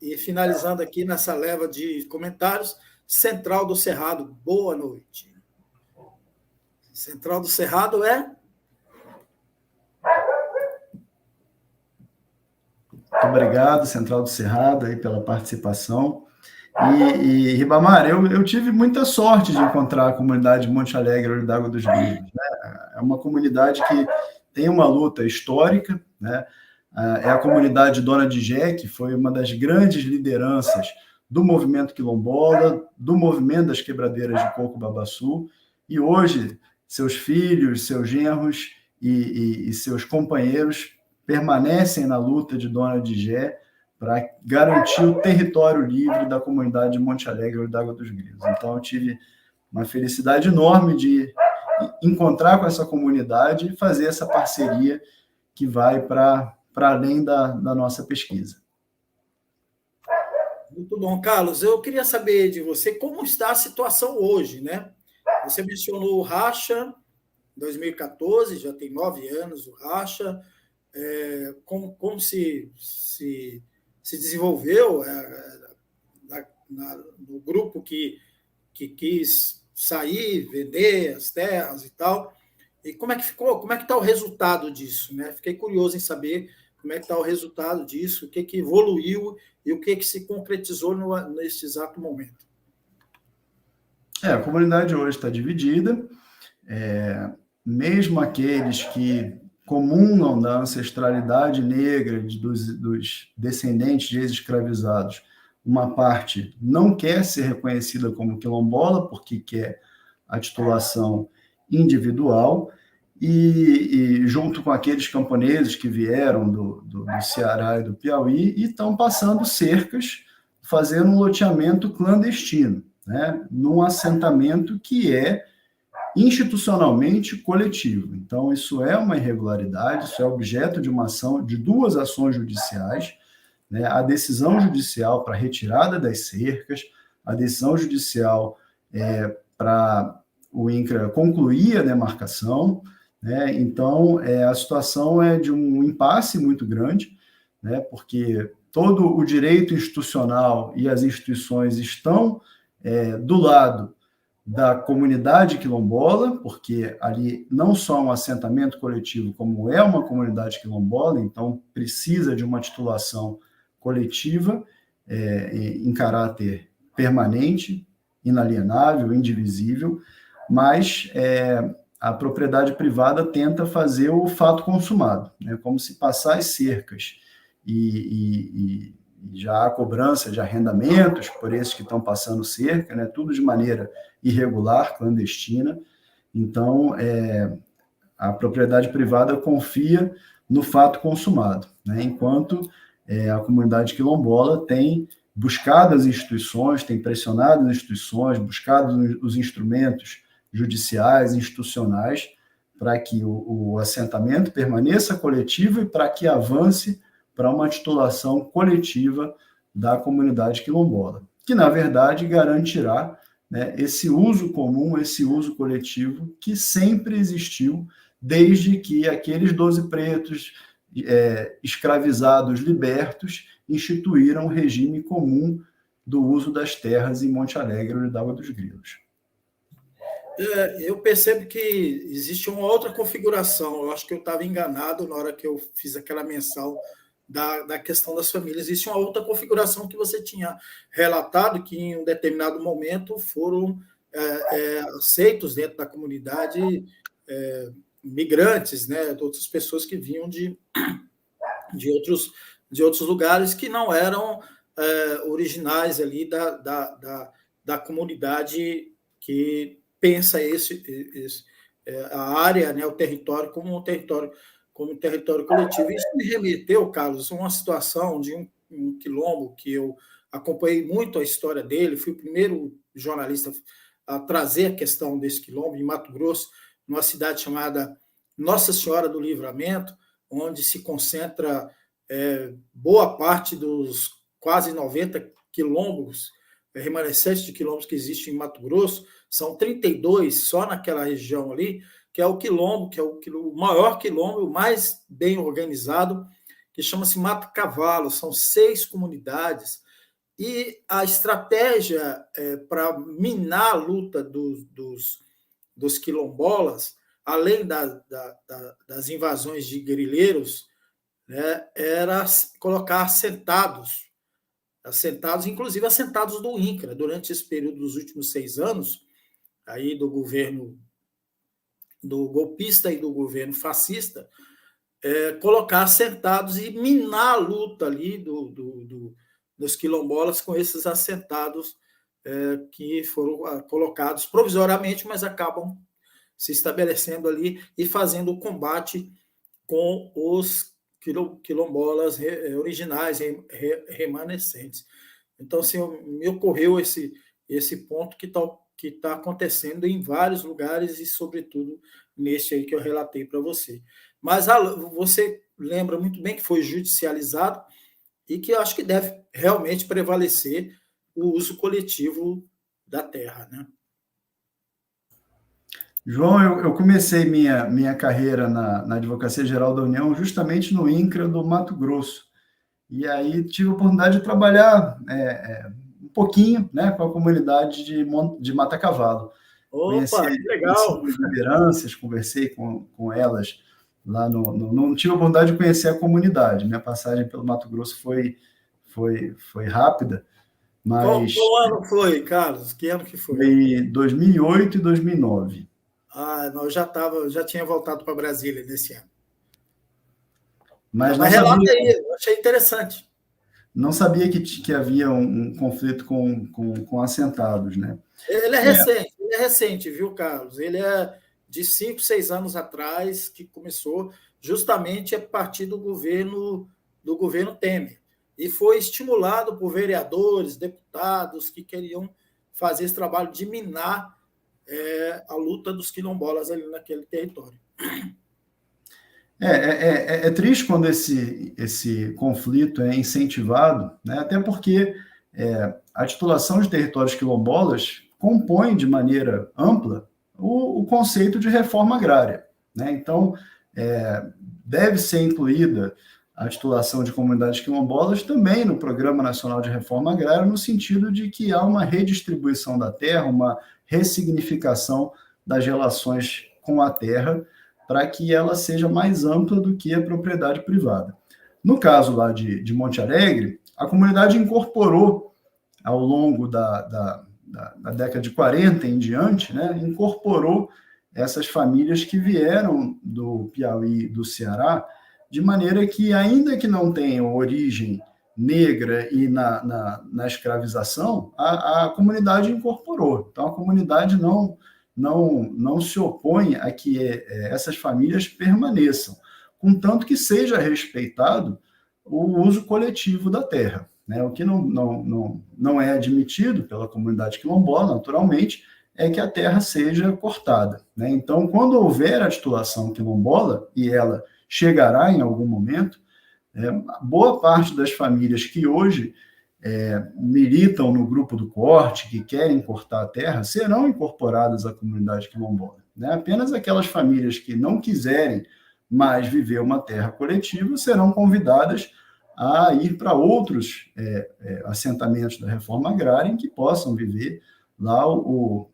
E finalizando aqui nessa leva de comentários, Central do Cerrado, boa noite. Central do Cerrado Muito obrigado, Central do Cerrado, aí, pela participação. E Ribamar, eu tive muita sorte de encontrar a comunidade de Monte Alegre, Olho d'Água dos Grilos, né? É uma comunidade que tem uma luta histórica, né? É a comunidade Dona de Jé, que foi uma das grandes lideranças do movimento quilombola, do movimento das quebradeiras de coco babaçu, e hoje seus filhos, seus genros e seus companheiros permanecem na luta de Dona de Jé para garantir o território livre da comunidade de Monte Alegre, Olho d'Água dos Grilos. Então, eu tive uma felicidade enorme de encontrar com essa comunidade e fazer essa parceria que vai para além da nossa pesquisa. Muito bom, Carlos. Eu queria saber de você como está a situação hoje, né? Você mencionou o Racha, 2014, já tem 9 anos o Racha. Como se desenvolveu no grupo que quis sair, vender as terras e tal. E como é que ficou? Como é que está o resultado disso? Né? Fiquei curioso em saber como é que está o resultado disso, o que evoluiu e o que se concretizou neste exato momento. A comunidade hoje está dividida. Mesmo aqueles que comungam da ancestralidade negra dos descendentes de ex-escravizados, uma parte não quer ser reconhecida como quilombola, porque quer a titulação individual, e junto com aqueles camponeses que vieram do Ceará e do Piauí, e estão passando cercas, fazendo um loteamento clandestino, né, num assentamento que é institucionalmente coletivo. Então, isso é uma irregularidade, isso é objeto de uma ação, de duas ações judiciais, né, a decisão judicial para retirada das cercas, a decisão judicial para o INCRA concluir a demarcação, né? Então, a situação é de um impasse muito grande, né, porque todo o direito institucional e as instituições estão do lado da comunidade quilombola, porque ali não só um assentamento coletivo, como é uma comunidade quilombola, então precisa de uma titulação coletiva em caráter permanente, inalienável, indivisível, mas a propriedade privada tenta fazer o fato consumado, né? Como se passar as cercas e já há cobrança de arrendamentos por esses que estão passando cerca, né? Tudo de maneira irregular, clandestina. Então, a propriedade privada confia no fato consumado, né? Enquanto a comunidade quilombola tem buscado as instituições, tem pressionado as instituições, buscado os instrumentos judiciais, institucionais, para que o assentamento permaneça coletivo e para que avance para uma titulação coletiva da comunidade quilombola, que, na verdade, garantirá, né, esse uso comum, esse uso coletivo que sempre existiu desde que aqueles 12 pretos escravizados libertos instituíram o regime comum do uso das terras em Monte Alegre e Água dos Grilos. Eu percebo que existe uma outra configuração. Eu acho que eu estava enganado na hora que eu fiz aquela menção da questão das famílias. Existe uma outra configuração que você tinha relatado, que em um determinado momento foram aceitos dentro da comunidade migrantes, né, outras pessoas que vinham de outros lugares que não eram originais ali da comunidade que pensa a área, né, o território como um território coletivo. Isso me remeteu, Carlos, a uma situação de um quilombo que eu acompanhei muito a história dele, fui o primeiro jornalista a trazer a questão desse quilombo, em Mato Grosso, numa cidade chamada Nossa Senhora do Livramento, onde se concentra boa parte dos quase 90 quilombos, remanescentes de quilombos que existem em Mato Grosso, são 32 só naquela região ali, que é o quilombo, que é o maior quilombo, o mais bem organizado, que chama-se Mato Cavalo, são 6 comunidades, e a estratégia para minar a luta dos quilombolas, além das invasões de guerrilheiros, né, era colocar assentados, inclusive assentados do INCRA, durante esse período dos últimos 6 anos, aí do governo do golpista e do governo fascista, colocar assentados e minar a luta ali dos quilombolas com esses assentados que foram colocados provisoriamente, mas acabam se estabelecendo ali e fazendo o combate com os quilombolas originais, remanescentes. Então, assim, me ocorreu esse ponto que tá acontecendo em vários lugares e, sobretudo, neste aí que eu relatei para você. Mas você lembra muito bem que foi judicializado e que eu acho que deve realmente prevalecer o uso coletivo da terra, né? João, eu comecei minha carreira na Advocacia Geral da União justamente no INCRA do Mato Grosso. E aí tive a oportunidade de trabalhar um pouquinho, né, com a comunidade de Mata Cavalo. Opa, que legal! Conheci as lideranças, conversei com elas lá não tive a oportunidade de conhecer a comunidade. Minha passagem pelo Mato Grosso foi rápida, mas... Qual ano foi, Carlos? Que ano que foi? Foi 2008 e 2009. Não, já tinha voltado para Brasília nesse ano. Mas relata aí, eu achei interessante. Não sabia que havia um conflito com assentados, né? Ele é recente, viu, Carlos? Ele de 5, 6 anos atrás, que começou justamente a partir do governo Temer. E foi estimulado por vereadores, deputados que queriam fazer esse trabalho de minar a luta dos quilombolas ali naquele território. É triste quando esse conflito é incentivado, né? Até porque a titulação de territórios quilombolas compõe de maneira ampla o conceito de reforma agrária, né? Então, deve ser incluída a titulação de comunidades quilombolas também no Programa Nacional de Reforma Agrária, no sentido de que há uma redistribuição da terra, uma ressignificação das relações com a terra, para que ela seja mais ampla do que a propriedade privada. No caso lá de Monte Alegre, a comunidade incorporou, ao longo da década de 40 em diante, né, incorporou essas famílias que vieram do Piauí e do Ceará, de maneira que, ainda que não tenham origem negra e na escravização, a comunidade incorporou. Então, a comunidade não se opõe a que essas famílias permaneçam, contanto que seja respeitado o uso coletivo da terra, né? O que não é admitido pela comunidade quilombola, naturalmente, é que a terra seja cortada, né? Então, quando houver a titulação quilombola, e ela chegará em algum momento, boa parte das famílias que hoje militam no grupo do corte, que querem cortar a terra, serão incorporadas à comunidade quilombola, né? Apenas aquelas famílias que não quiserem mais viver uma terra coletiva serão convidadas a ir para outros assentamentos da reforma agrária em que possam viver lá o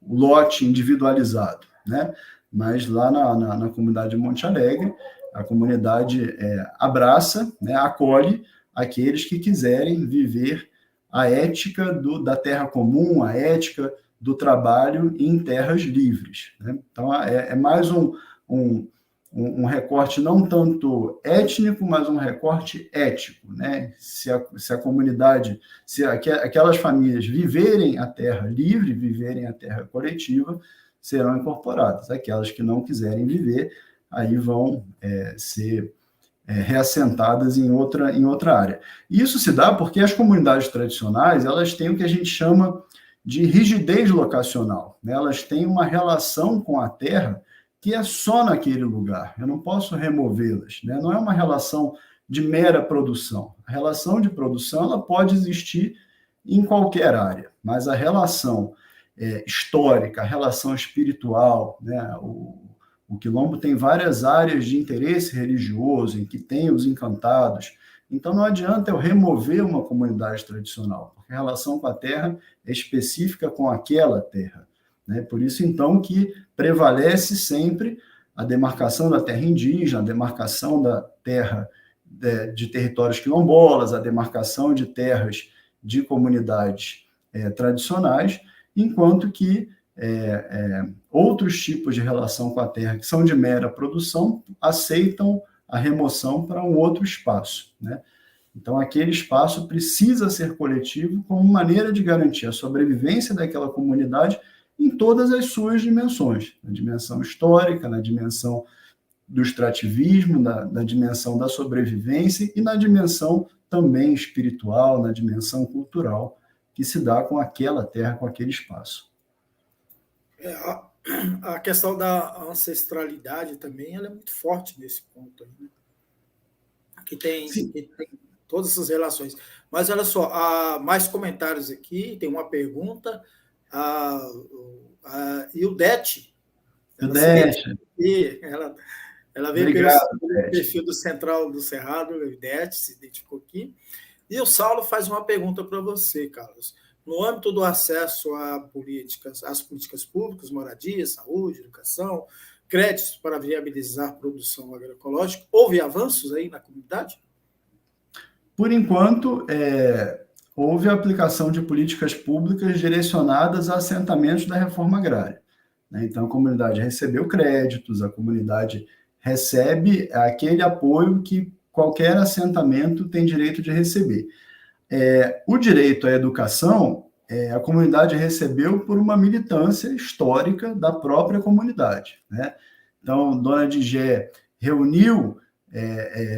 lote individualizado, né? Mas lá na comunidade de Monte Alegre, a comunidade abraça, né, acolhe aqueles que quiserem viver a ética da terra comum, a ética do trabalho em terras livres, né? Então, é mais um recorte não tanto étnico, mas um recorte ético, né? Se a comunidade, se aquelas famílias viverem a terra livre, viverem a terra coletiva, serão incorporadas. Aquelas que não quiserem viver, aí vão ser reassentadas em outra área. Isso se dá porque as comunidades tradicionais, elas têm o que a gente chama de rigidez locacional, né? Elas têm uma relação com a terra que é só naquele lugar. Eu não posso removê-las, né? Não é uma relação de mera produção. A relação de produção ela pode existir em qualquer área, mas a relação histórica, a relação espiritual, né? O Quilombo tem várias áreas de interesse religioso, em que tem os encantados. Então, não adianta eu remover uma comunidade tradicional, porque a relação com a terra é específica com aquela terra, né? Por isso, então, que prevalece sempre a demarcação da terra indígena, a demarcação da terra de territórios quilombolas, a demarcação de terras de comunidades tradicionais, enquanto que outros tipos de relação com a terra, que são de mera produção, aceitam a remoção para um outro espaço, né? Então, aquele espaço precisa ser coletivo como maneira de garantir a sobrevivência daquela comunidade em todas as suas dimensões, na dimensão histórica, na dimensão do extrativismo, na dimensão da sobrevivência e na dimensão também espiritual, na dimensão cultural, que se dá com aquela terra, com aquele espaço. A questão da ancestralidade também ela é muito forte nesse ponto aí, né? Que tem todas essas relações. Mas olha só, há mais comentários aqui, tem uma pergunta. A Ildete, ela veio pelo perfil do Central do Cerrado, a Ildete se identificou aqui. E o Saulo faz uma pergunta para você, Carlos. No âmbito do acesso às políticas públicas, moradia, saúde, educação, créditos para viabilizar a produção agroecológica, houve avanços aí na comunidade? Por enquanto, houve a aplicação de políticas públicas direcionadas a assentamentos da reforma agrária, né? Então, a comunidade recebeu créditos, a comunidade recebe aquele apoio que qualquer assentamento tem direito de receber. O direito à educação, a comunidade recebeu por uma militância histórica da própria comunidade, né? Então, Dona Digé reuniu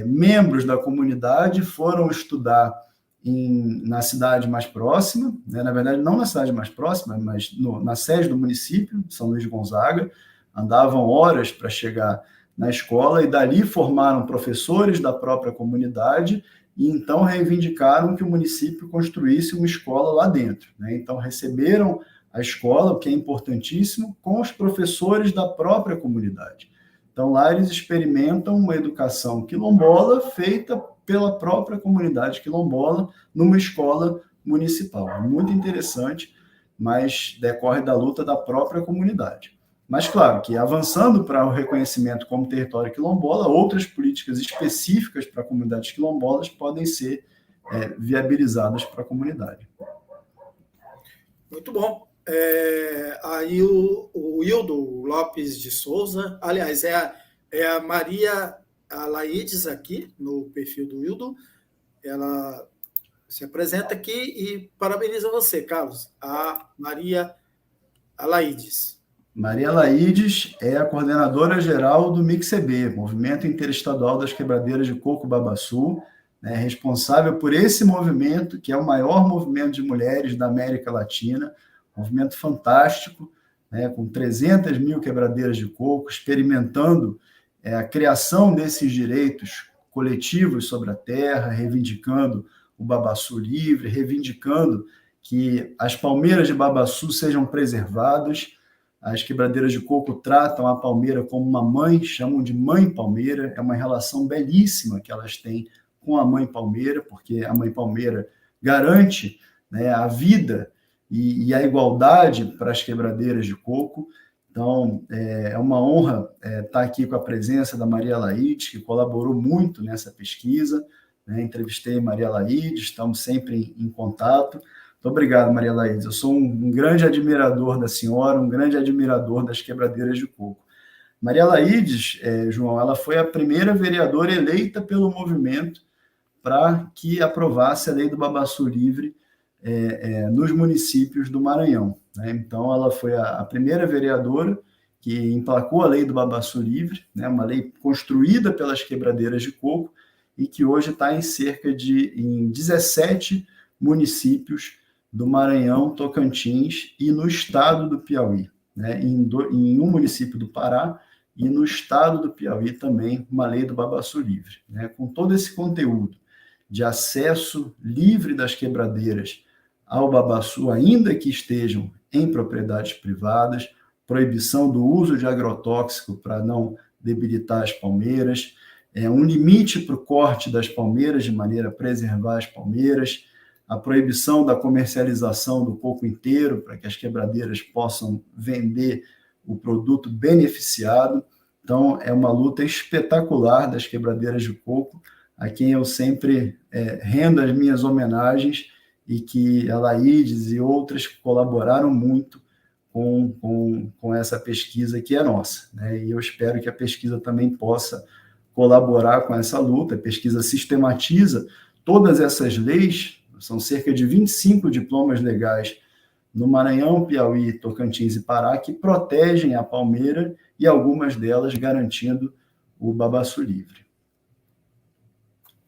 membros da comunidade, foram estudar na cidade mais próxima, né? Na verdade, não na cidade mais próxima, mas na sede do município, São Luís de Gonzaga, andavam horas para chegar na escola e dali formaram professores da própria comunidade e então reivindicaram que o município construísse uma escola lá dentro, né? Então receberam a escola, o que é importantíssimo, com os professores da própria comunidade. Então lá eles experimentam uma educação quilombola feita pela própria comunidade quilombola numa escola municipal. É muito interessante, mas decorre da luta da própria comunidade. Mas, claro, que avançando para o reconhecimento como território quilombola, outras políticas específicas para comunidades quilombolas podem ser viabilizadas para a comunidade. Muito bom. Aí o Wildo Lopes de Souza, aliás, é a Maria Alaides aqui, no perfil do Wildo, ela se apresenta aqui e parabeniza você, Carlos, a Maria Alaides. Maria Alaides é a coordenadora geral do MICCB, Movimento Interestadual das Quebradeiras de Coco Babaçu, né, responsável por esse movimento, que é o maior movimento de mulheres da América Latina, movimento fantástico, né, com 300 mil quebradeiras de coco, experimentando a criação desses direitos coletivos sobre a terra, reivindicando o babaçu livre, reivindicando que as palmeiras de babaçu sejam preservadas. As quebradeiras de coco tratam a palmeira como uma mãe, chamam de mãe palmeira, é uma relação belíssima que elas têm com a mãe palmeira, porque a mãe palmeira garante, né, a vida e a igualdade para as quebradeiras de coco. Então, é uma honra estar aqui com a presença da Maria Alaides, que colaborou muito nessa pesquisa, né? Entrevistei a Maria Alaides, estamos sempre em contato. Muito obrigado, Maria Alaides. Eu sou um grande admirador da senhora, um grande admirador das quebradeiras de coco. Maria Alaides, João, ela foi a primeira vereadora eleita pelo movimento para que aprovasse a lei do babaçu livre nos municípios do Maranhão, né? Então, ela foi a primeira vereadora que emplacou a lei do babaçu livre, né? Uma lei construída pelas quebradeiras de coco e que hoje está em 17 municípios do Maranhão, Tocantins e no estado do Piauí, né? Em um município do Pará e no estado do Piauí também uma lei do babaçu livre, né? Com todo esse conteúdo de acesso livre das quebradeiras ao babaçu, ainda que estejam em propriedades privadas, proibição do uso de agrotóxico para não debilitar as palmeiras, um limite para o corte das palmeiras de maneira a preservar as palmeiras, a proibição da comercialização do coco inteiro para que as quebradeiras possam vender o produto beneficiado. Então, é uma luta espetacular das quebradeiras de coco, a quem eu sempre rendo as minhas homenagens e que a Alaides e outras colaboraram muito com essa pesquisa que é nossa, né? E eu espero que a pesquisa também possa colaborar com essa luta. A pesquisa sistematiza todas essas leis, são cerca de 25 diplomas legais no Maranhão, Piauí, Tocantins e Pará, que protegem a palmeira e algumas delas garantindo o babaçu livre.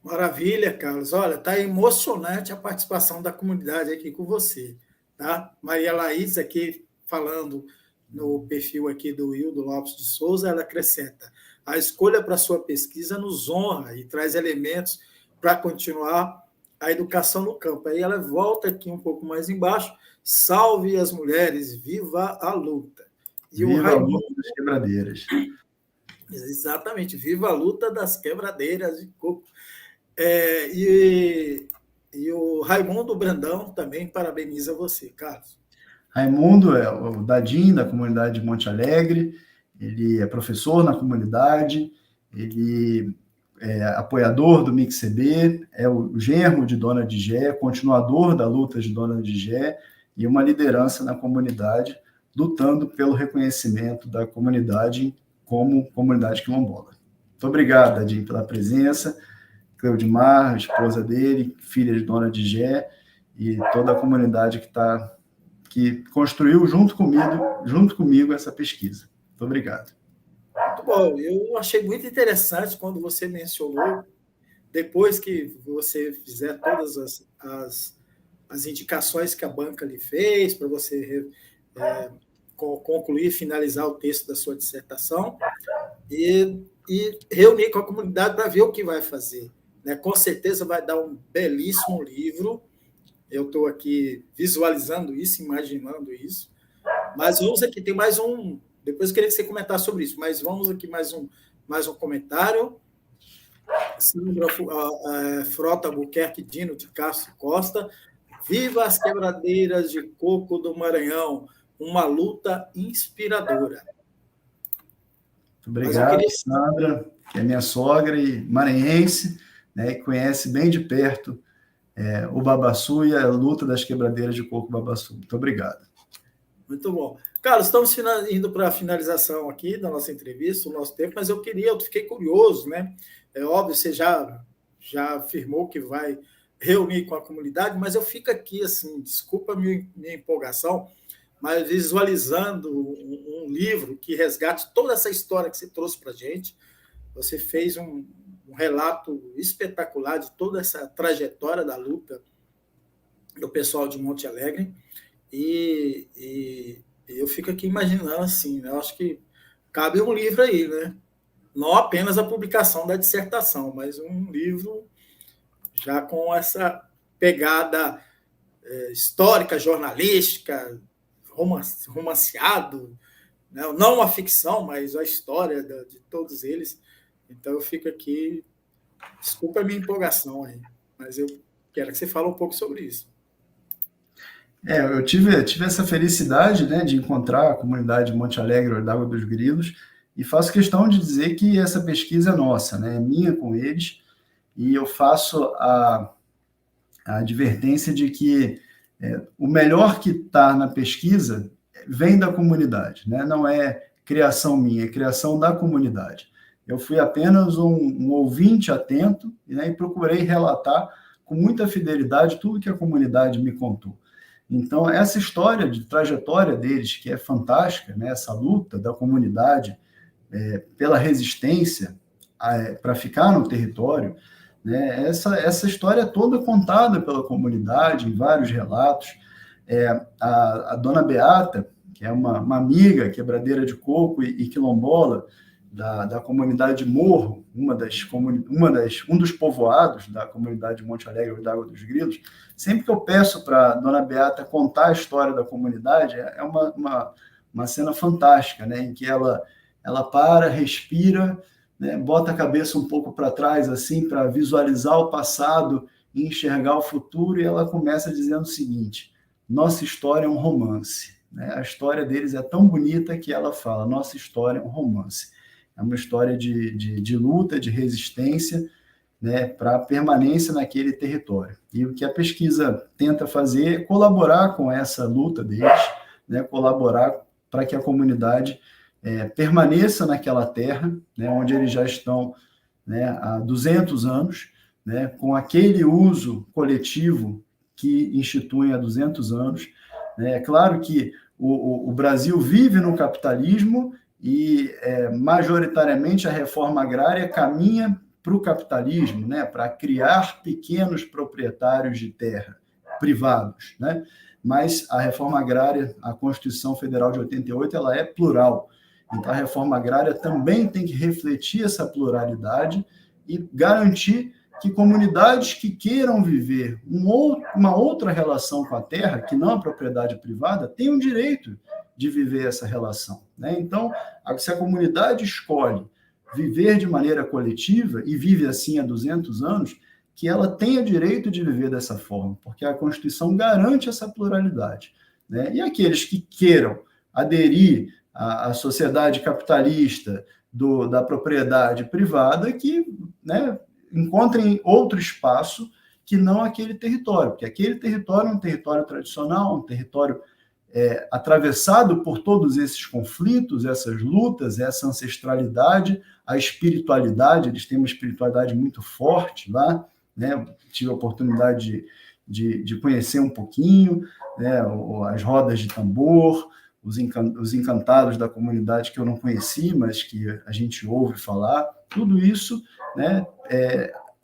Maravilha, Carlos. Olha, está emocionante a participação da comunidade aqui com você, tá? Maria Laís aqui falando no perfil aqui do Wildo Lopes de Souza, ela acrescenta: a escolha para sua pesquisa nos honra e traz elementos para continuar a educação no campo. Aí ela volta aqui um pouco mais embaixo: salve as mulheres, viva a luta. E viva a luta das quebradeiras. Exatamente, viva a luta das quebradeiras de coco. E o Raimundo Brandão também parabeniza você, Carlos. Raimundo é o Dadim, da comunidade de Monte Alegre, ele é professor na comunidade, ele é apoiador do MICCB, é o genro de Dona Digé, continuador da luta de Dona Digé e uma liderança na comunidade, lutando pelo reconhecimento da comunidade como comunidade quilombola. Muito obrigado, Dadim, pela presença. Cleudimar, a esposa dele, filha de Dona Digé, e toda a comunidade que construiu junto comigo essa pesquisa. Muito obrigado. Muito bom. Eu achei muito interessante quando você mencionou, depois que você fizer todas as indicações que a banca lhe fez para você concluir, finalizar o texto da sua dissertação e reunir com a comunidade para ver o que vai fazer. Né? Com certeza vai dar um belíssimo livro. Eu estou aqui visualizando isso, imaginando isso. Mas vamos aqui, tem mais um. Depois eu queria que você comentasse sobre isso, mas vamos aqui mais um comentário. Sandra Frota Albuquerque Dino de Castro Costa. Viva as quebradeiras de coco do Maranhão, uma luta inspiradora. Muito obrigado, Sandra, que é minha sogra e maranhense, né, e conhece bem de perto o Babaçu e a luta das quebradeiras de coco Babaçu. Muito obrigado. Muito bom. Carlos, estamos indo para a finalização aqui da nossa entrevista, o nosso tempo, mas eu fiquei curioso, né? É óbvio, você já afirmou que vai reunir com a comunidade, mas eu fico aqui, assim, desculpa a minha empolgação, mas visualizando um livro que resgate toda essa história que você trouxe para a gente. Você fez um relato espetacular de toda essa trajetória da luta do pessoal de Monte Alegre, e eu fico aqui imaginando assim, né? Eu acho que cabe um livro aí, né? Não apenas a publicação da dissertação, mas um livro já com essa pegada histórica, jornalística, romanceado, né? Não uma ficção, mas a história de todos eles. Então eu fico aqui, desculpa a minha empolgação aí, mas eu quero que você fale um pouco sobre isso. Eu tive essa felicidade, né, de encontrar a comunidade de Monte Alegre, d'Água dos Grilos, e faço questão de dizer que essa pesquisa é nossa, né, é minha com eles, e eu faço a advertência de que o melhor que está na pesquisa vem da comunidade, né, não é criação minha, é criação da comunidade. Eu fui apenas um ouvinte atento, né, e procurei relatar com muita fidelidade tudo que a comunidade me contou. Então, essa história de trajetória deles, que é fantástica, né? Essa luta da comunidade pela resistência para ficar no território, né? Essa história toda contada pela comunidade, em vários relatos. A dona Beata, que é uma amiga quebradeira de coco e quilombola da comunidade de Morro, um dos povoados da comunidade de Monte Alegre, d'Água dos Grilos. Sempre que eu peço para a dona Beata contar a história da comunidade, é uma cena fantástica, né, em que ela para, respira, né, bota a cabeça um pouco para trás, assim, para visualizar o passado e enxergar o futuro, e ela começa dizendo o seguinte: nossa história é um romance. Né? A história deles é tão bonita que ela fala: nossa história é um romance. É uma história de luta, de resistência, né, para a permanência naquele território. E o que a pesquisa tenta fazer é colaborar com essa luta deles, né, colaborar para que a comunidade permaneça naquela terra, né, onde eles já estão, né, há 200 anos, né, com aquele uso coletivo que instituem há 200 anos. Né. É claro que o Brasil vive no capitalismo e, majoritariamente, a reforma agrária caminha para o capitalismo, né, para criar pequenos proprietários de terra privados, né? Mas a reforma agrária, a Constituição Federal de 88, ela é plural. Então, a reforma agrária também tem que refletir essa pluralidade e garantir que comunidades que queiram viver uma outra relação com a terra, que não a propriedade privada, tenham direito de viver essa relação. Né? Então, se a comunidade escolhe viver de maneira coletiva, e vive assim há 200 anos, que ela tenha direito de viver dessa forma, porque a Constituição garante essa pluralidade. Né? E aqueles que queiram aderir à sociedade capitalista da propriedade privada, que, né, encontrem outro espaço que não aquele território, porque aquele território é um território tradicional, um território atravessado por todos esses conflitos, essas lutas, essa ancestralidade, a espiritualidade. Eles têm uma espiritualidade muito forte lá, né? Tive a oportunidade de conhecer um pouquinho, né, as rodas de tambor, os encantados da comunidade que eu não conheci, mas que a gente ouve falar, tudo isso, né,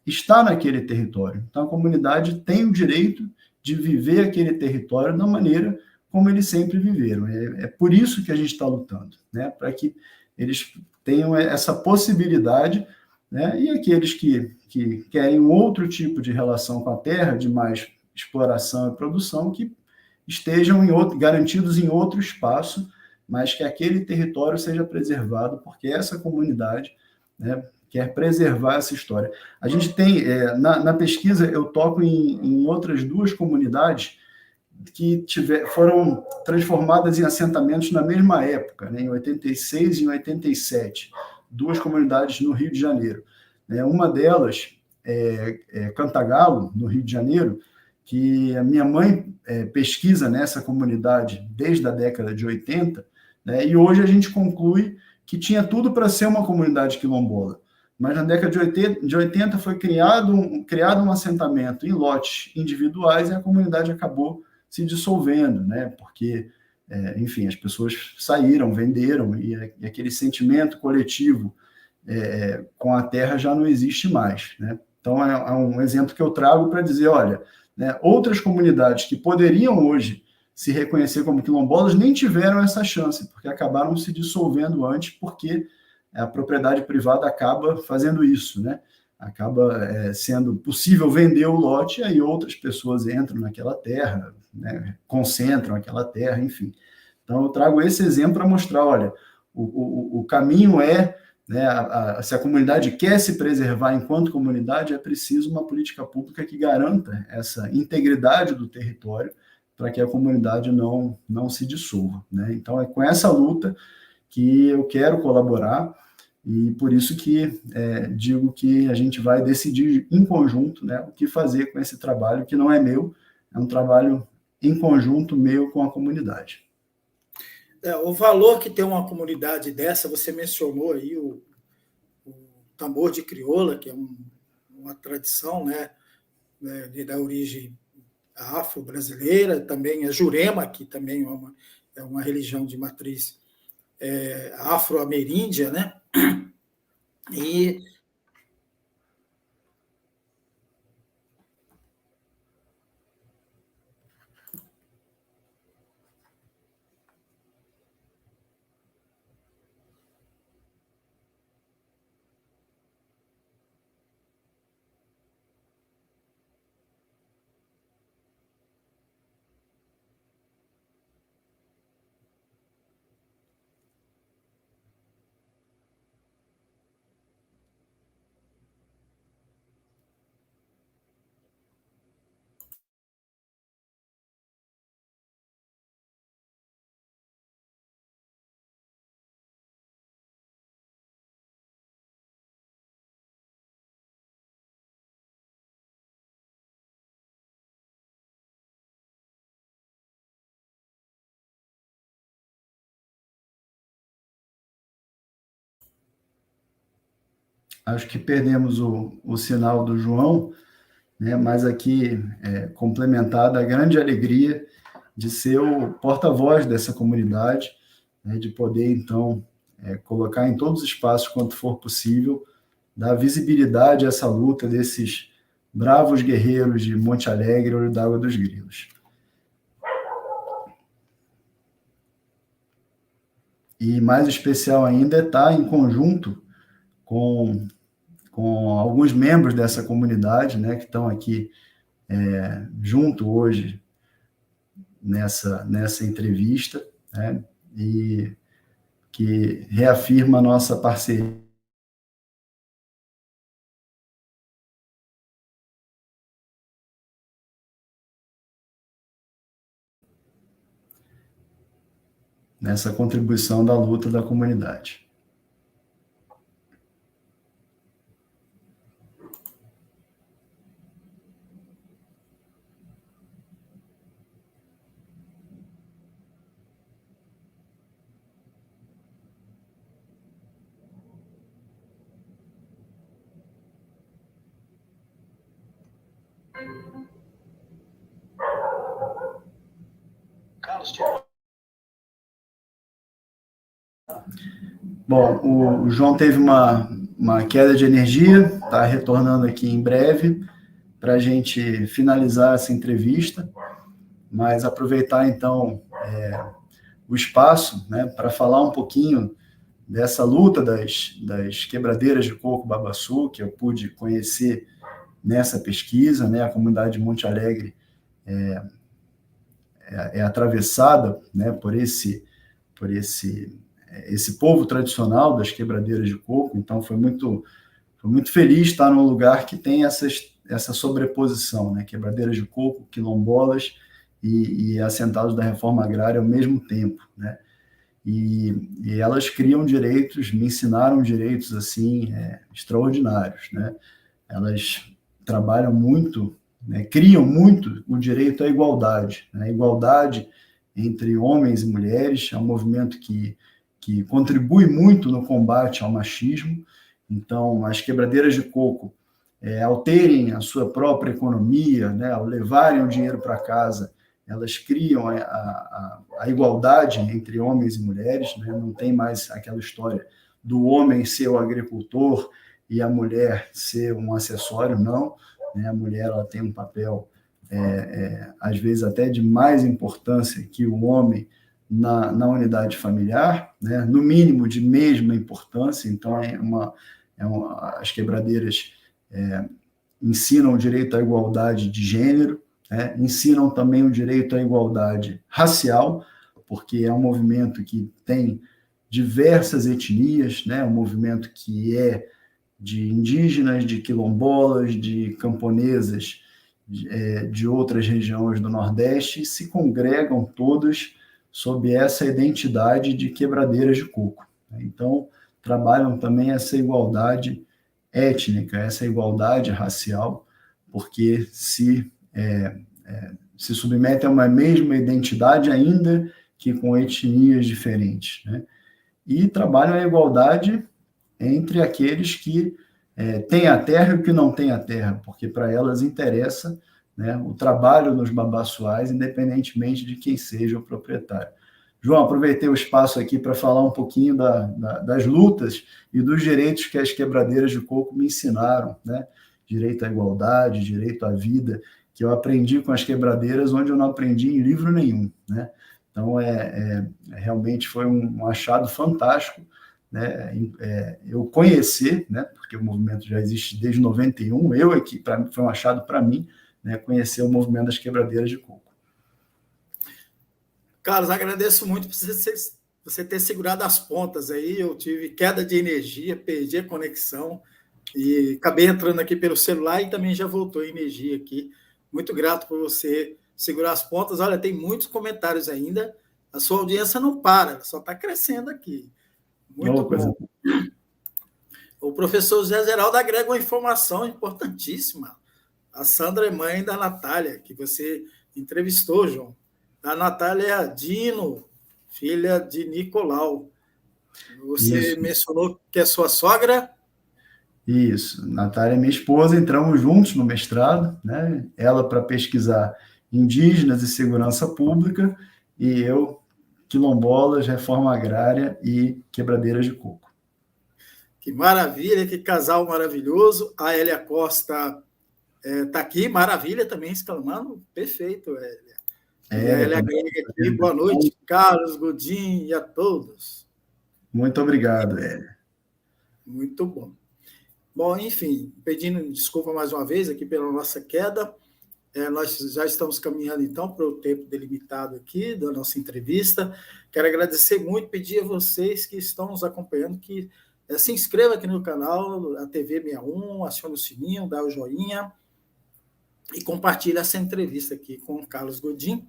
está naquele território. Então, a comunidade tem o direito de viver aquele território da maneira como eles sempre viveram. É por isso que a gente está lutando, né, para que eles tenham essa possibilidade, né, e aqueles que querem um outro tipo de relação com a terra, de mais exploração e produção, que estejam garantidos em outro espaço, mas que aquele território seja preservado, porque essa comunidade, né, quer preservar essa história. A gente tem, na pesquisa, eu toco em outras duas comunidades que foram transformadas em assentamentos na mesma época, né, em 86 e em 87, duas comunidades no Rio de Janeiro. Uma delas é Cantagalo, no Rio de Janeiro, que a minha mãe pesquisa nessa comunidade desde a década de 80, né, e hoje a gente conclui que tinha tudo para ser uma comunidade quilombola. Mas na década de 80 foi criado um assentamento em lotes individuais e a comunidade acabou se dissolvendo, né, porque, enfim, as pessoas saíram, venderam, e aquele sentimento coletivo com a terra já não existe mais, né? Então, é um exemplo que eu trago para dizer, olha, né, outras comunidades que poderiam hoje se reconhecer como quilombolas nem tiveram essa chance, porque acabaram se dissolvendo antes, porque a propriedade privada acaba fazendo isso, né? Acaba sendo possível vender o lote, e aí outras pessoas entram naquela terra, né, concentram aquela terra, enfim. Então, eu trago esse exemplo para mostrar, olha, o caminho né, se a comunidade quer se preservar enquanto comunidade, é preciso uma política pública que garanta essa integridade do território para que a comunidade não se dissolva, né? Então, é com essa luta que eu quero colaborar e por isso que digo que a gente vai decidir em conjunto, né, o que fazer com esse trabalho, que não é meu, é um trabalho em conjunto meu com a comunidade. O valor que tem uma comunidade dessa, você mencionou aí o tambor de crioula, que é uma tradição, né, da origem afro-brasileira, também a Jurema, que também é uma religião de matriz afro-ameríndia, né? E Acho que perdemos o sinal do João, né, mas aqui complementada a grande alegria de ser o porta-voz dessa comunidade, né, de poder, então, colocar em todos os espaços, quanto for possível, dar visibilidade a essa luta desses bravos guerreiros de Monte Alegre, Olho d'Água dos Grilos. E mais especial ainda é estar em conjunto com alguns membros dessa comunidade, né, que estão aqui junto hoje nessa entrevista, né, e que reafirma a nossa parceria nessa contribuição da luta da comunidade. Bom, o João teve uma queda de energia, está retornando aqui em breve para a gente finalizar essa entrevista, mas aproveitar então o espaço, né, para falar um pouquinho dessa luta das quebradeiras de coco babaçu, que eu pude conhecer nessa pesquisa, né, a comunidade de Monte Alegre é atravessada, né, por esse povo tradicional das quebradeiras de coco, então foi muito feliz estar num lugar que tem essa sobreposição, né, quebradeiras de coco, quilombolas e assentados da reforma agrária ao mesmo tempo, né, e elas criam direitos, me ensinaram direitos assim extraordinários, né, elas trabalham muito, né, criam muito o direito à igualdade, né, a igualdade entre homens e mulheres, é um movimento que contribui muito no combate ao machismo. Então, as quebradeiras de coco, ao terem a sua própria economia, né, ao levarem o dinheiro para casa, elas criam a igualdade entre homens e mulheres, né, não tem mais aquela história do homem ser o agricultor e a mulher ser um acessório, não, né, a mulher ela tem um papel, às vezes até de mais importância que o homem na unidade familiar, né, no mínimo de mesma importância, então as quebradeiras ensinam o direito à igualdade de gênero, né, ensinam também o direito à igualdade racial, porque é um movimento que tem diversas etnias, né, um movimento que é de indígenas, de quilombolas, de camponesas, de outras regiões do Nordeste, e se congregam todas sob essa identidade de quebradeiras de coco. Então, trabalham também essa igualdade étnica, essa igualdade racial, porque se submetem a uma mesma identidade, ainda que com etnias diferentes, né? E trabalham a igualdade entre aqueles que têm a terra e o que não têm a terra, porque para elas interessa, né, o trabalho nos babaçuais, independentemente de quem seja o proprietário. João, aproveitei o espaço aqui para falar um pouquinho das lutas e dos direitos que as quebradeiras de coco me ensinaram, né? Direito à igualdade, direito à vida, que eu aprendi com as quebradeiras onde eu não aprendi em livro nenhum, né? Então, realmente foi um achado fantástico, né? Eu conhecer, né? Porque o movimento já existe desde 91, foi um achado para mim, né? Conhecer o movimento das quebradeiras de coco. Carlos, agradeço muito por você ter segurado as pontas aí. Eu tive queda de energia, perdi a conexão e acabei entrando aqui pelo celular e também já voltou a energia aqui. Muito grato por você segurar as pontas. Olha, tem muitos comentários ainda. A sua audiência não para, só está crescendo aqui. Muito bom. O professor José Geraldo agrega uma informação importantíssima. A Sandra é mãe da Natália, que você entrevistou, João. A Natália Dino, filha de Nicolau. Você mencionou que é sua sogra? Isso. Natália é minha esposa, entramos juntos no mestrado, né? Ela para pesquisar indígenas e segurança pública, e eu, quilombolas, reforma agrária e quebradeiras de coco. Que maravilha, que casal maravilhoso. A Hélia Costa está aqui, maravilha também, exclamando. Perfeito, Hélia. Hélia aqui, boa noite, Carlos, Godinho e a todos. Muito obrigado, Hélia. Muito bom. Bom, enfim, pedindo desculpa mais uma vez aqui pela nossa queda. Nós já estamos caminhando, então, para o tempo delimitado aqui da nossa entrevista. Quero agradecer muito, pedir a vocês que estão nos acompanhando que se inscreva aqui no canal, a TV 61, acione o sininho, dá o joinha e compartilhe essa entrevista aqui com o Carlos Godin.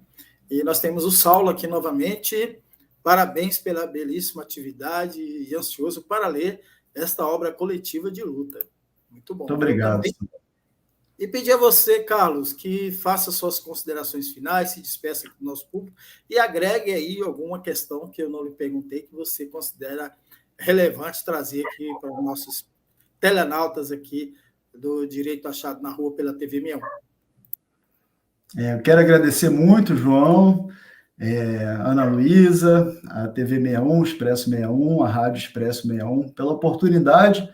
E nós temos o Saulo aqui novamente. Parabéns pela belíssima atividade e ansioso para ler esta obra coletiva de luta. Muito bom. Muito obrigado. E pedir a você, Carlos, que faça suas considerações finais, se despeça com o nosso público e agregue aí alguma questão que eu não lhe perguntei que você considera relevante trazer aqui para os nossos telenautas aqui do Direito Achado na Rua pela TV 61. Eu quero agradecer muito, João. Ana Luísa, a TV 61, Expresso 61, a Rádio Expresso 61, pela oportunidade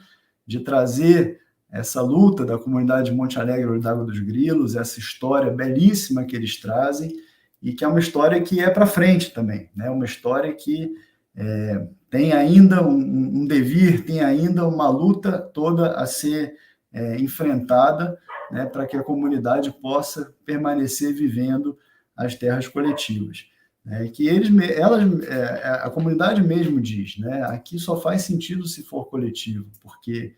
de trazer essa luta da comunidade de Monte Alegre da Água dos Grilos, essa história belíssima que eles trazem, e que é uma história que é para frente também, né? Uma história que tem ainda um devir, tem ainda uma luta toda a ser enfrentada, né, para que a comunidade possa permanecer vivendo as terras coletivas. Que a comunidade mesmo diz, né, aqui só faz sentido se for coletivo, porque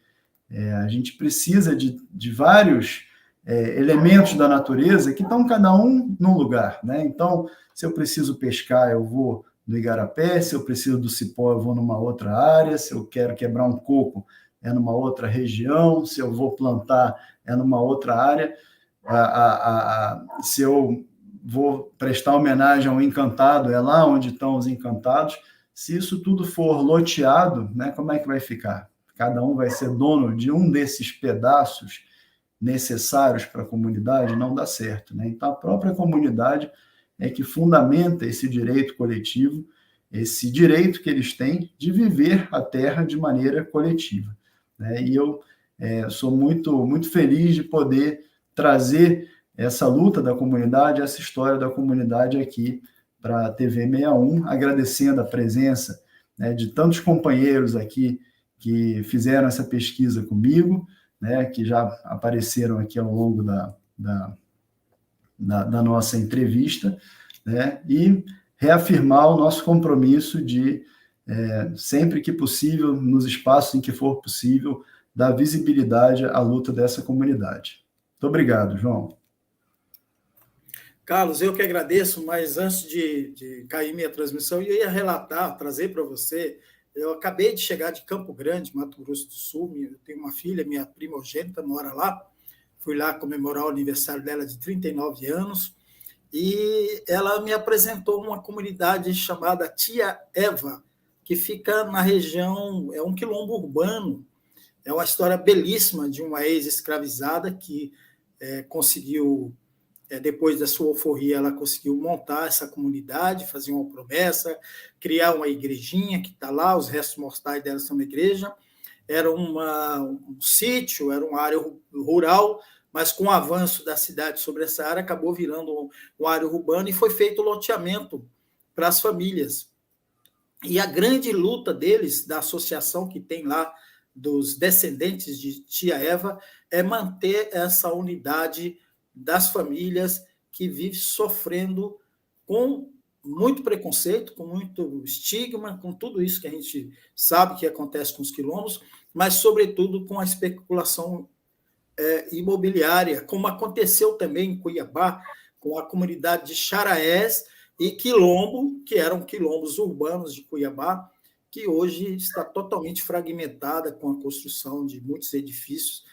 a gente precisa de vários elementos da natureza que estão cada um num lugar, né? Então, se eu preciso pescar, eu vou no igarapé, se eu preciso do cipó, eu vou numa outra área, se eu quero quebrar um coco, é numa outra região, se eu vou plantar, é numa outra área, se eu vou prestar homenagem a um encantado, é lá onde estão os encantados. Se isso tudo for loteado, né, como é que vai ficar? Cada um vai ser dono de um desses pedaços necessários para a comunidade? Não dá certo, né? Então, a própria comunidade é que fundamenta esse direito coletivo, esse direito que eles têm de viver a terra de maneira coletiva, né? E eu sou muito, muito feliz de poder trazer essa luta da comunidade, essa história da comunidade aqui para a TV 61, agradecendo a presença, né, de tantos companheiros aqui que fizeram essa pesquisa comigo, né, que já apareceram aqui ao longo da nossa entrevista, né, e reafirmar o nosso compromisso de, sempre que possível, nos espaços em que for possível, dar visibilidade à luta dessa comunidade. Muito obrigado, João. Carlos, eu que agradeço, mas antes de cair minha transmissão, eu ia relatar, trazer para você. Eu acabei de chegar de Campo Grande, Mato Grosso do Sul. Eu tenho uma filha, minha primogênita, mora lá. Fui lá comemorar o aniversário dela de 39 anos. E ela me apresentou uma comunidade chamada Tia Eva, que fica na região, é um quilombo urbano. É uma história belíssima de uma ex-escravizada que conseguiu, depois da sua alforria, ela conseguiu montar essa comunidade, fazer uma promessa, criar uma igrejinha que está lá, os restos mortais dela estão na igreja. Era um sítio, era uma área rural, mas com o avanço da cidade sobre essa área, acabou virando uma área urbana e foi feito o loteamento para as famílias. E a grande luta deles, da associação que tem lá, dos descendentes de Tia Eva, é manter essa unidade das famílias que vivem sofrendo com muito preconceito, com muito estigma, com tudo isso que a gente sabe que acontece com os quilombos, mas, sobretudo, com a especulação imobiliária, como aconteceu também em Cuiabá, com a comunidade de Charaés e Quilombo, que eram quilombos urbanos de Cuiabá, que hoje está totalmente fragmentada com a construção de muitos edifícios,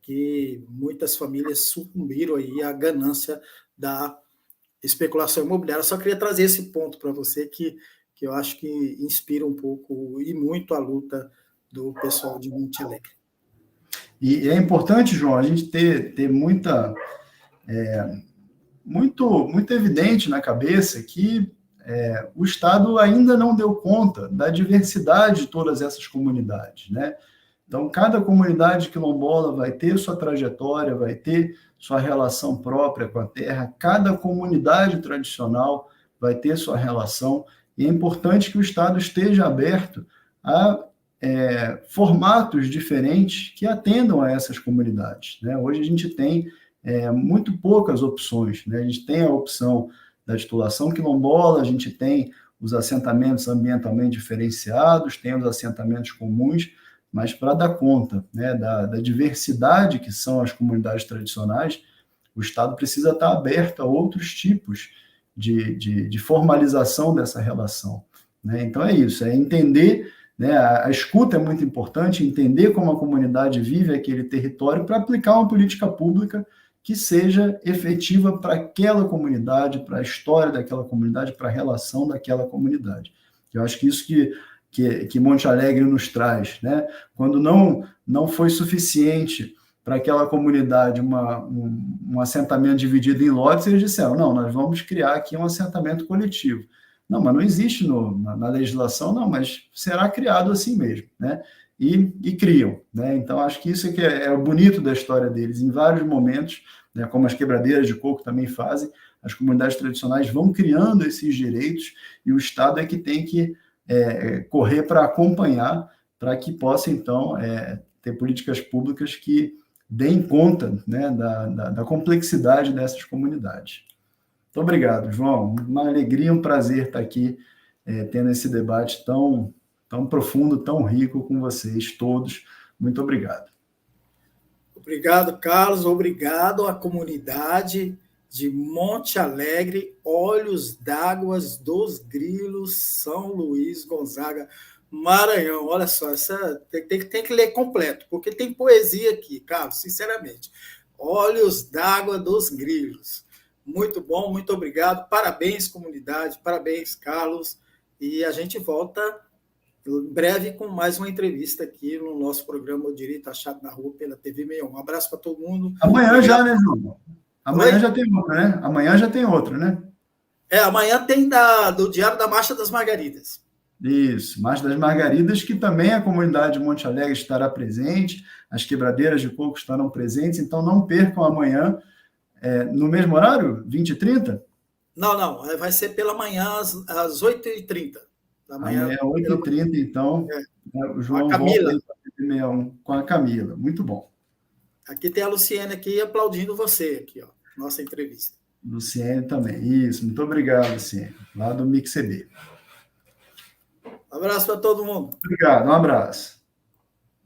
que muitas famílias sucumbiram aí à ganância da especulação imobiliária. Só queria trazer esse ponto para você, que eu acho que inspira um pouco e muito a luta do pessoal de Monte Alegre. E é importante, João, a gente ter muito evidente na cabeça que o Estado ainda não deu conta da diversidade de todas essas comunidades, né? Então, cada comunidade quilombola vai ter sua trajetória, vai ter sua relação própria com a terra, cada comunidade tradicional vai ter sua relação, e é importante que o Estado esteja aberto a formatos diferentes que atendam a essas comunidades, né? Hoje a gente tem muito poucas opções, né? A gente tem a opção da titulação quilombola, a gente tem os assentamentos ambientalmente diferenciados, tem os assentamentos comuns, mas para dar conta, né, da diversidade que são as comunidades tradicionais, o Estado precisa estar aberto a outros tipos de formalização dessa relação, né? Então é isso, é entender, né, a escuta é muito importante, entender como a comunidade vive aquele território para aplicar uma política pública que seja efetiva para aquela comunidade, para a história daquela comunidade, para a relação daquela comunidade. Eu acho que isso que Monte Alegre nos traz, né? Quando não foi suficiente para aquela comunidade um assentamento dividido em lotes, eles disseram, não, nós vamos criar aqui um assentamento coletivo. Não, mas não existe na legislação, não, mas será criado assim mesmo, né? E criam, né? Então, acho que isso é que é o bonito da história deles. Em vários momentos, né, como as quebradeiras de coco também fazem, as comunidades tradicionais vão criando esses direitos e o Estado é que tem que correr para acompanhar, para que possa, então, ter políticas públicas que deem conta, né, da complexidade dessas comunidades. Muito obrigado, João. Uma alegria, um prazer estar aqui tendo esse debate tão profundo, tão rico com vocês todos. Muito obrigado. Obrigado, Carlos. Obrigado à comunidade de Monte Alegre, Olhos d'Água dos Grilos, São Luís Gonzaga, Maranhão. Olha só, tem que ler completo, porque tem poesia aqui, Carlos, sinceramente. Olhos d'Água dos Grilos. Muito bom, muito obrigado. Parabéns, comunidade. Parabéns, Carlos. E a gente volta em breve com mais uma entrevista aqui no nosso programa O Direito Achado na Rua pela TV 61. Um abraço para todo mundo. Amanhã obrigado. Já, né, João? Amanhã já tem outra, né? Amanhã já tem outra, né? Amanhã tem do Diário da Marcha das Margaridas. Isso, Marcha das Margaridas, que também a comunidade de Monte Alegre estará presente, as quebradeiras de coco estarão presentes, então não percam amanhã, no mesmo horário, 20h30? Não, vai ser pela manhã às 8h30. Amanhã é 8h30, então, o João volta aí para a TV 61 com a Camila. Muito bom. Aqui tem a Luciene aqui aplaudindo você, aqui, ó, nossa entrevista. Luciene também, isso. Muito obrigado, Luciene, lá do MixCB. Um abraço para todo mundo. Obrigado, um abraço.